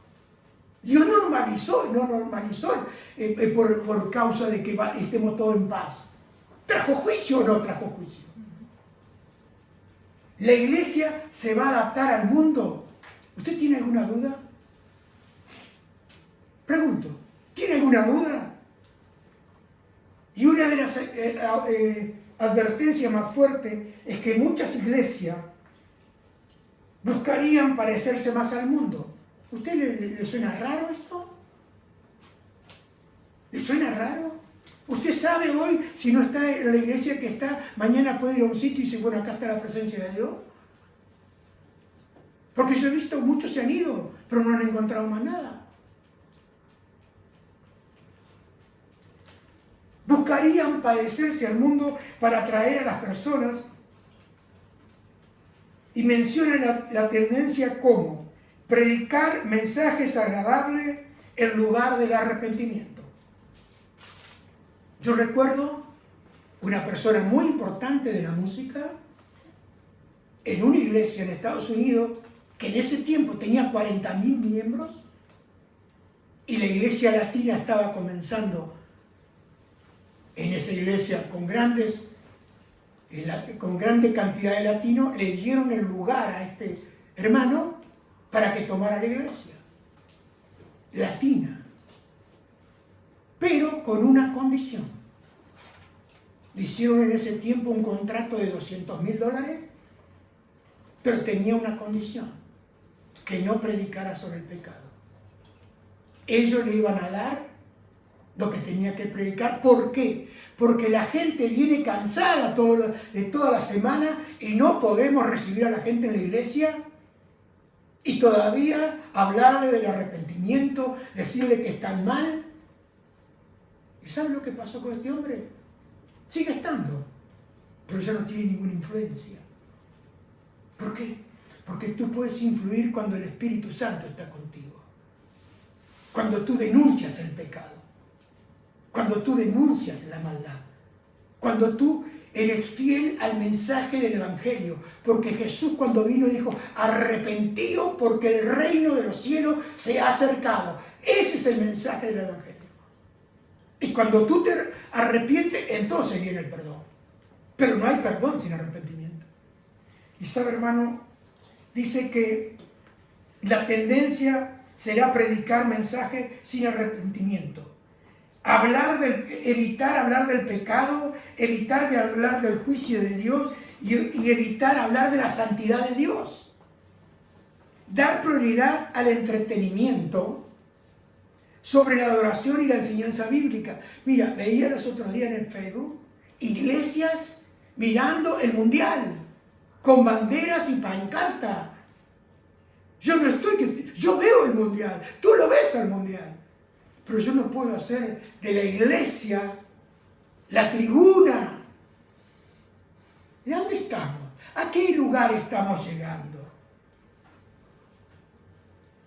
Dios normalizó por causa de que estemos todos en paz. ¿Trajo juicio o no trajo juicio? ¿La iglesia se va a adaptar al mundo? ¿Usted tiene alguna duda? Pregunto, ¿tiene alguna duda? Y una de las advertencias más fuertes es que muchas iglesias buscarían parecerse más al mundo. ¿Usted le suena raro esto? ¿Le suena raro? ¿Usted sabe hoy, si no está en la iglesia que está, mañana puede ir a un sitio y dice, bueno, acá está la presencia de Dios? Porque yo he visto, muchos se han ido, pero no han encontrado más nada. Buscarían parecerse al mundo para atraer a las personas y mencionan la tendencia como predicar mensajes agradables en lugar del arrepentimiento. Yo recuerdo una persona muy importante de la música en una iglesia en Estados Unidos que en ese tiempo tenía 40.000 miembros y la iglesia latina estaba comenzando en esa iglesia con grande cantidad de latinos. Le dieron el lugar a este hermano para que tomara la iglesia latina, pero con una condición. Le hicieron en ese tiempo un contrato de $200,000, pero tenía una condición: que no predicara sobre el pecado. Ellos le iban a dar lo que tenía que predicar. ¿Por qué? Porque la gente viene cansada de toda la semana y no podemos recibir a la gente en la iglesia. Y todavía hablarle del arrepentimiento, decirle que están mal. ¿Y saben lo que pasó con este hombre? Sigue estando, pero ya no tiene ninguna influencia. ¿Por qué? Porque tú puedes influir cuando el Espíritu Santo está contigo. Cuando tú denuncias el pecado. Cuando tú denuncias la maldad. Cuando tú eres fiel al mensaje del Evangelio. Porque Jesús cuando vino dijo, arrepentíos porque el reino de los cielos se ha acercado. Ese es el mensaje del Evangelio. Y cuando tú te arrepientes, entonces viene el perdón. Pero no hay perdón sin arrepentimiento. Y sabe, hermano, dice que la tendencia será predicar mensajes sin arrepentimiento. Evitar hablar del pecado, evitar de hablar del juicio de Dios y evitar hablar de la santidad de Dios. Dar prioridad al entretenimiento sobre la adoración y la enseñanza bíblica. Mira, veía los otros días en el Facebook iglesias mirando el mundial con banderas y pancartas. Yo veo el mundial, tú lo ves al mundial. Pero yo no puedo hacer de la iglesia la tribuna. ¿De dónde estamos? ¿A qué lugar estamos llegando?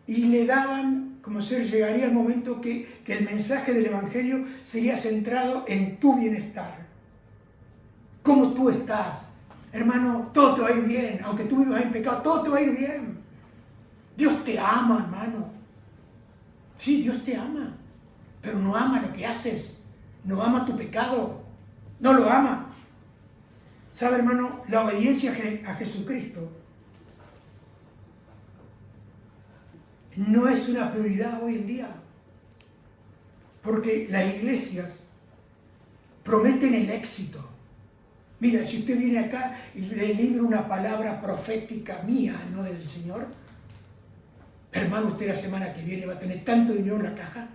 Y le daban, como si llegaría el momento que el mensaje del Evangelio sería centrado en tu bienestar. ¿Cómo tú estás? Hermano, todo te va a ir bien. Aunque tú vivas en pecado, todo te va a ir bien. Dios te ama, hermano. Sí, Dios te ama. Pero no ama lo que haces, no ama tu pecado, no lo ama. ¿Sabe, hermano? La obediencia a Jesucristo no es una prioridad hoy en día. Porque las iglesias prometen el éxito. Mira, si usted viene acá y le libra una palabra profética mía, no del Señor, hermano, usted la semana que viene va a tener tanto dinero en la caja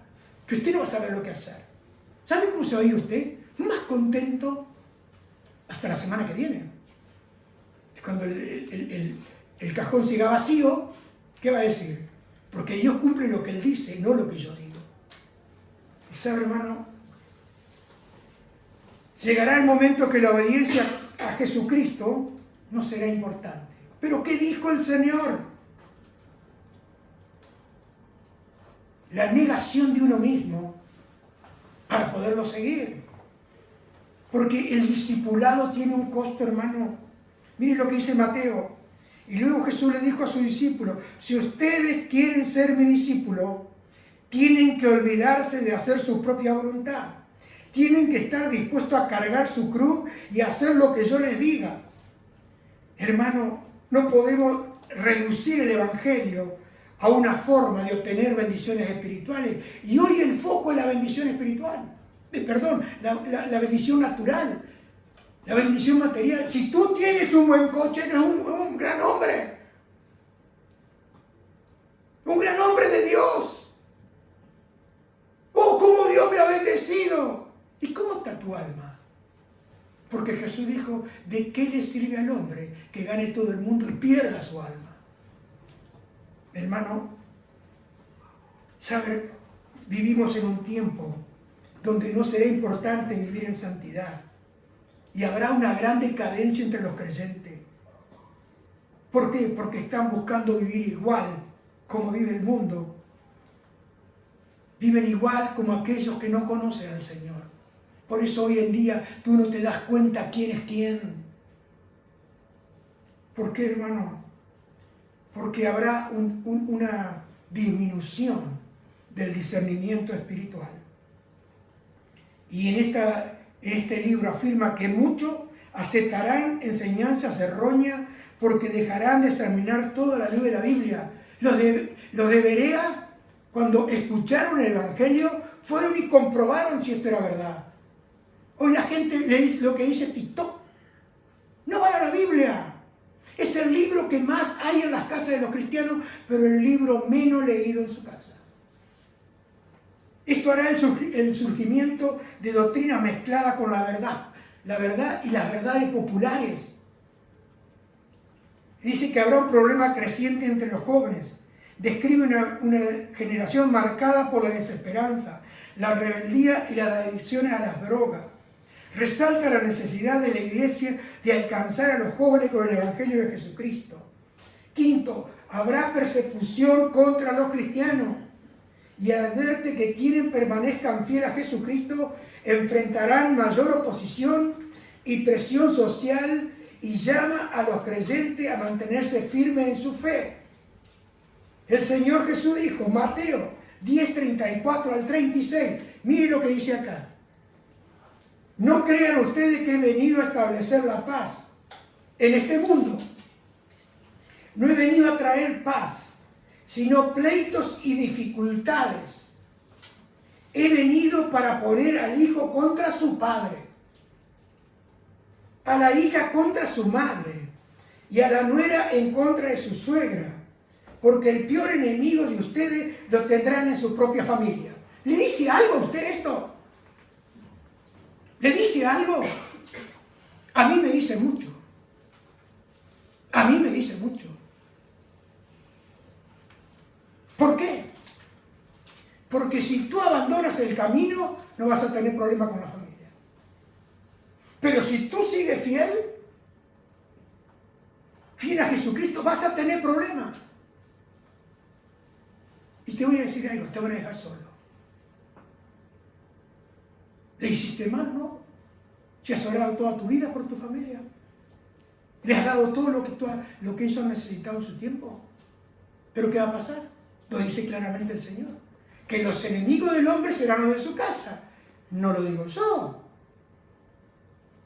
que usted no va a saber lo que hacer. ¿Sabe cómo se va a ir usted? Más contento hasta la semana que viene. Cuando el cajón siga vacío, ¿qué va a decir? Porque Dios cumple lo que Él dice, no lo que yo digo. Y sabe, hermano, llegará el momento que la obediencia a Jesucristo no será importante. ¿Pero qué dijo el Señor? La negación de uno mismo para poderlo seguir. Porque el discipulado tiene un costo, hermano. Miren lo que dice Mateo. Y luego Jesús le dijo a sus discípulos, si ustedes quieren ser mi discípulo, tienen que olvidarse de hacer su propia voluntad. Tienen que estar dispuestos a cargar su cruz y hacer lo que yo les diga. Hermano, no podemos reducir el Evangelio a una forma de obtener bendiciones espirituales. Y hoy el foco es la bendición espiritual. La bendición natural. La bendición material. Si tú tienes un buen coche, eres un gran hombre. Un gran hombre de Dios. Oh, cómo Dios me ha bendecido. ¿Y cómo está tu alma? Porque Jesús dijo, ¿de qué le sirve al hombre que gane todo el mundo y pierda su alma? Hermano, ¿sabe? Vivimos en un tiempo donde no será importante vivir en santidad y habrá una gran decadencia entre los creyentes. ¿Por qué? Porque están buscando vivir igual como vive el mundo. Viven igual como aquellos que no conocen al Señor. Por eso hoy en día tú no te das cuenta quién es quién. ¿Por qué, hermano? Porque habrá una disminución del discernimiento espiritual. Y en este libro afirma que muchos aceptarán enseñanzas erróneas porque dejarán de examinar toda la luz de la Biblia. Los de Berea, cuando escucharon el Evangelio, fueron y comprobaron si esto era verdad. Hoy la gente le dice lo que dice TikTok. No van a la Biblia. Es el libro que más hay en las casas de los cristianos, pero el libro menos leído en su casa. Esto hará el surgimiento de doctrina mezclada con la verdad y las verdades populares. Dice que habrá un problema creciente entre los jóvenes. Describe una generación marcada por la desesperanza, la rebeldía y las adicciones a las drogas. Resalta la necesidad de la iglesia de alcanzar a los jóvenes con el Evangelio de Jesucristo. Quinto, habrá persecución contra los cristianos y advierte que quienes permanezcan fieles a Jesucristo enfrentarán mayor oposición y presión social y llama a los creyentes a mantenerse firmes en su fe. El Señor Jesús dijo, Mateo 10:34 al 36, mire lo que dice acá. No crean ustedes que he venido a establecer la paz en este mundo. No he venido a traer paz, sino pleitos y dificultades. He venido para poner al hijo contra su padre, a la hija contra su madre y a la nuera en contra de su suegra, porque el peor enemigo de ustedes lo tendrán en su propia familia. ¿Le dice algo a usted esto? ¿Le dice algo? A mí me dice mucho. A mí me dice mucho. ¿Por qué? Porque si tú abandonas el camino, no vas a tener problema con la familia. Pero si tú sigues fiel a Jesucristo, vas a tener problemas. Y te voy a decir algo, te van a dejar solo. ¿Le hiciste mal, no? ¿Si has orado toda tu vida por tu familia? ¿Le has dado todo lo que ellos han necesitado en su tiempo? ¿Pero qué va a pasar? Lo dice claramente el Señor. Que los enemigos del hombre serán los de su casa. No lo digo yo.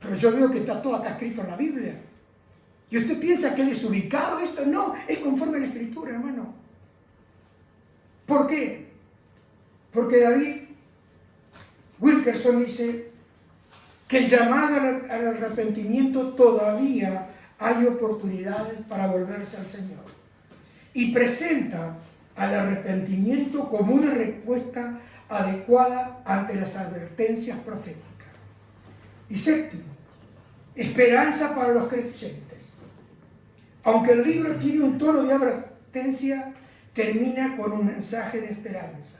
Pero yo veo que está todo acá escrito en la Biblia. ¿Y usted piensa que es desubicado esto? No, es conforme a la Escritura, hermano. ¿Por qué? Porque David Wilkerson dice que el llamado al arrepentimiento todavía hay oportunidades para volverse al Señor. Y presenta al arrepentimiento como una respuesta adecuada ante las advertencias proféticas. Y séptimo, esperanza para los creyentes. Aunque el libro tiene un tono de advertencia, termina con un mensaje de esperanza.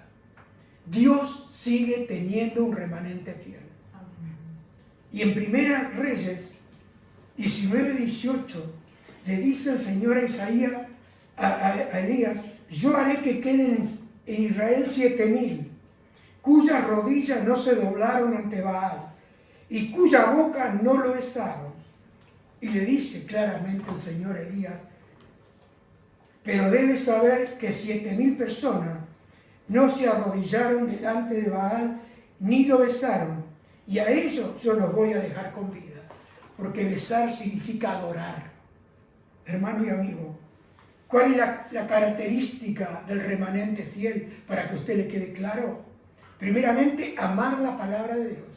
Dios sigue teniendo un remanente fiel. Y en Primera Reyes 19:18 le dice el Señor a Isaías, a Elías, yo haré que queden en Israel 7,000, cuyas rodillas no se doblaron ante Baal y cuya boca no lo besaron. Y le dice claramente el Señor a Elías, pero debes saber que 7,000 personas no se arrodillaron delante de Baal ni lo besaron, y a ellos yo los voy a dejar con vida, porque besar significa adorar. Hermano y amigo, ¿cuál es la característica del remanente fiel para que a usted le quede claro? Primeramente, amar la palabra de Dios.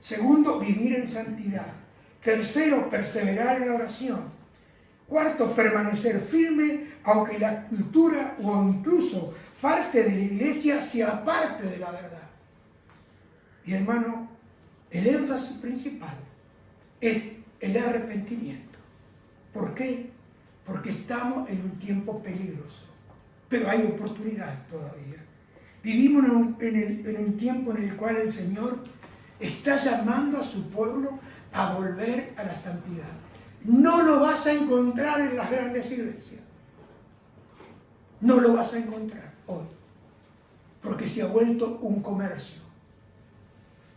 Segundo, vivir en santidad. Tercero, perseverar en la oración. Cuarto, permanecer firme aunque la cultura o incluso parte de la iglesia se aparte de la verdad. Y hermano, el énfasis principal es el arrepentimiento. ¿Por qué? Porque estamos en un tiempo peligroso, pero hay oportunidad todavía. Vivimos en un tiempo en el cual el Señor está llamando a su pueblo a volver a la santidad. No lo vas a encontrar en las grandes iglesias. No lo vas a encontrar hoy, porque se ha vuelto un comercio.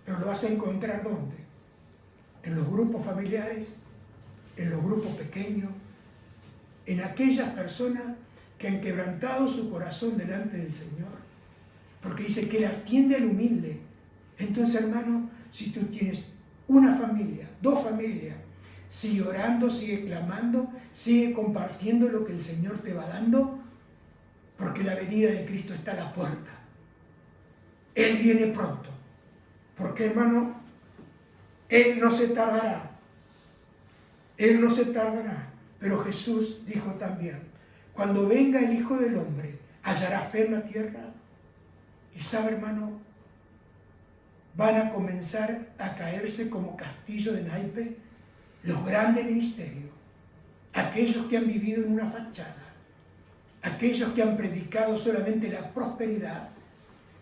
Pero lo vas a encontrar ¿dónde? En los grupos familiares, en los grupos pequeños, en aquellas personas que han quebrantado su corazón delante del Señor. Porque dice que Él atiende al humilde. Entonces, hermano, si tú tienes una familia, dos familias, sigue orando, sigue clamando, sigue compartiendo lo que el Señor te va dando, porque la venida de Cristo está a la puerta. Él viene pronto. Porque, hermano, Él no se tardará. Él no se tardará. Pero Jesús dijo también, cuando venga el Hijo del Hombre, ¿hallará fe en la tierra? Y sabe, hermano, van a comenzar a caerse como castillo de naipes los grandes ministerios. aquellos que han vivido en una fachada, aquellos que han predicado solamente la prosperidad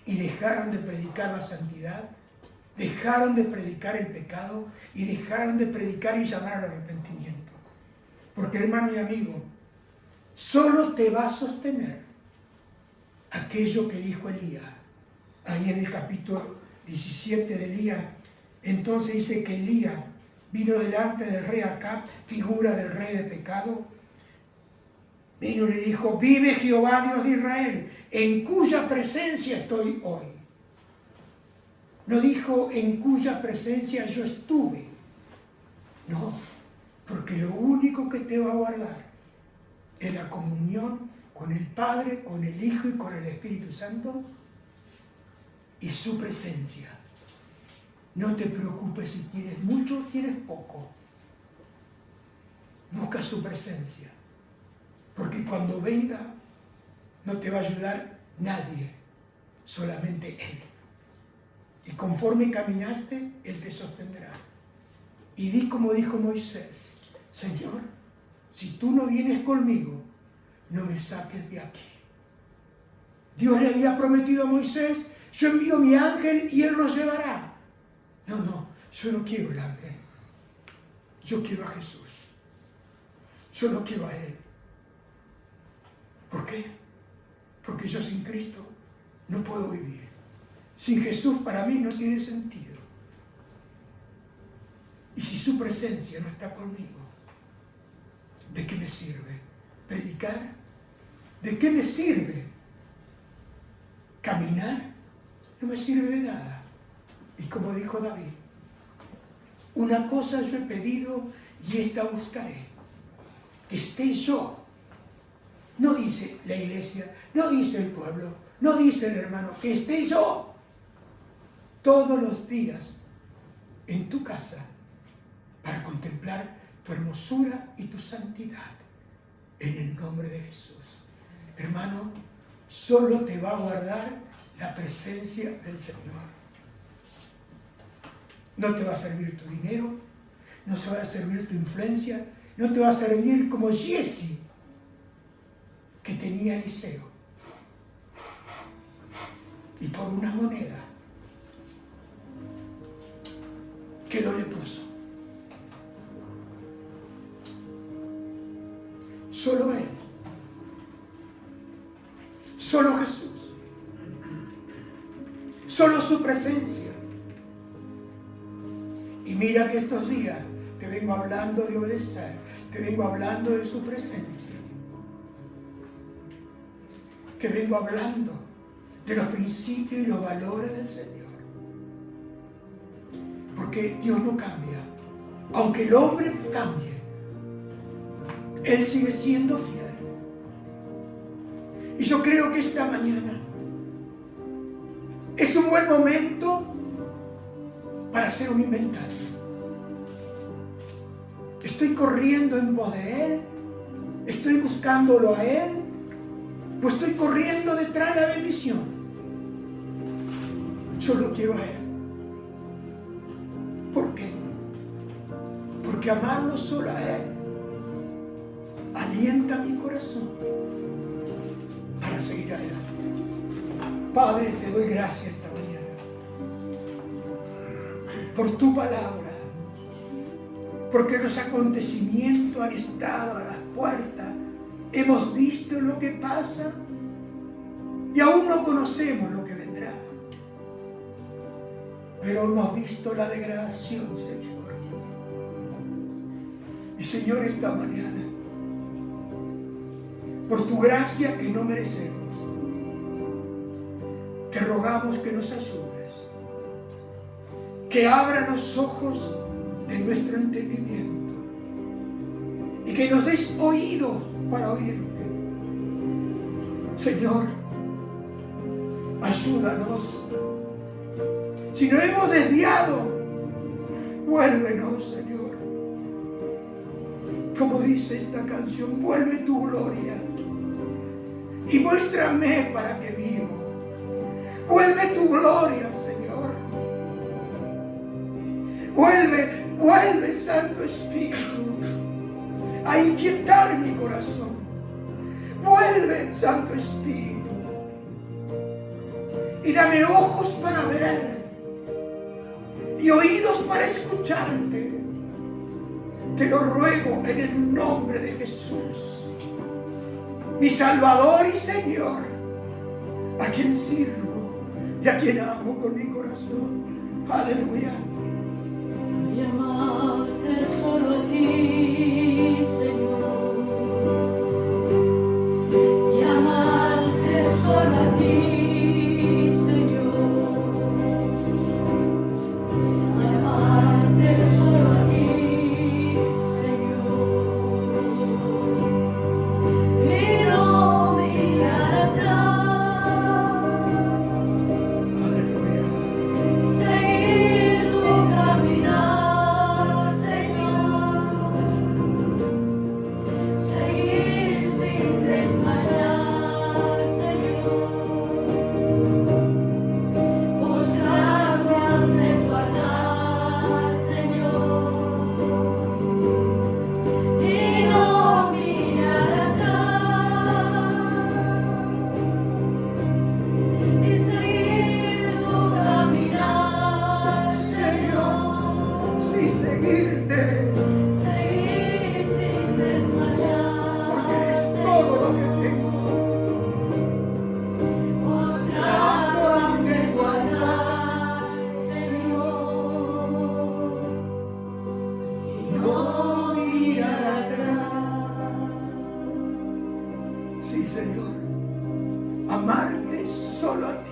y dejaron de predicar la santidad, dejaron de predicar el pecado y dejaron de predicar y llamar al arrepentimiento. Porque, hermano y amigo, solo te va a sostener aquello que dijo Elías. Ahí en el capítulo 17 de Elías, entonces dice que Elías vino delante del rey Acab, figura del rey de pecado. Vino y le dijo: vive Jehová Dios de Israel, en cuya presencia estoy hoy. No dijo en cuya presencia yo estuve. No, porque lo único que te va a guardar es la comunión con el Padre, con el Hijo y con el Espíritu Santo y su presencia. No te preocupes si tienes mucho o tienes poco. Busca su presencia. Porque cuando venga, no te va a ayudar nadie, solamente Él. Y conforme caminaste, Él te sostendrá. Y di como dijo Moisés: Señor, si tú no vienes conmigo, no me saques de aquí. Dios le había prometido a Moisés: yo envío mi ángel y él los llevará. No, yo no quiero el ángel. Yo quiero a Jesús. Yo no quiero a Él. ¿Por qué? Porque yo sin Cristo no puedo vivir. Sin Jesús para mí no tiene sentido. Y si su presencia no está conmigo, ¿de qué me sirve predicar? ¿De qué me sirve caminar? No me sirve de nada. Y como dijo David: una cosa yo he pedido y esta buscaré, que esté yo. No dice la iglesia, no dice el pueblo, no dice el hermano, que esté yo todos los días en tu casa para contemplar tu hermosura y tu santidad, en el nombre de Jesús. Hermano, solo te va a guardar la presencia del Señor. No te va a servir tu dinero, no se va a servir tu influencia, no te va a servir como Giezi, que tenía Eliseo. Y por una moneda quedó leproso. Solo Él, solo Jesús, solo su presencia. Y mira que estos días te vengo hablando de obedecer, te vengo hablando de su presencia, que vengo hablando de los principios y los valores del Señor. Porque Dios no cambia. Aunque el hombre cambie, Él sigue siendo fiel. Y yo creo que esta mañana es un buen momento para hacer un inventario. ¿Estoy corriendo en pos de Él? ¿Estoy buscándolo a Él? ¿O estoy corriendo detrás de la bendición? Yo lo quiero a Él. ¿Por qué? Porque amarlo solo a Él alienta mi corazón para seguir adelante. Padre, te doy gracias esta mañana por tu palabra, porque los acontecimientos han estado a las puertas. Hemos visto lo que pasa y aún no conocemos lo que vendrá. Pero hemos visto la degradación, Señor. Y Señor, esta mañana, por tu gracia que no merecemos, te rogamos que nos ayudes, que abra los ojos de nuestro entendimiento y que nos des oídos para oírte. Señor, ayúdanos. Si nos hemos desviado, vuélvenos, Señor. Como dice esta canción, vuelve tu gloria y muéstrame para que vivo. Vuelve tu gloria, Señor. Vuelve, Santo Espíritu, a inquietar mi corazón. Vuelve, Santo Espíritu, y dame ojos para ver y oídos para escucharte. Te lo ruego en el nombre de Jesús, mi Salvador y Señor, a quien sirvo y a quien amo con mi corazón. Aleluya. Y amarte solo a ti, Señor. Y amarte solo a ti, Señor. Y amarte solo a ti, Señor. Y no mirar atrás. Aleluya. Seguir tu caminar, Señor. Seguir sin desmayar, Señor. Postrarme ante tu altar, Señor. Y no mirar atrás. Y seguir tu caminar, Señor. Sí, seguirte, Seguir sin desmayar, porque eres todo lo que tengo. postrado ante tu altar, Señor. Y no mirar atrás. Sí, Señor, amarte solo a ti.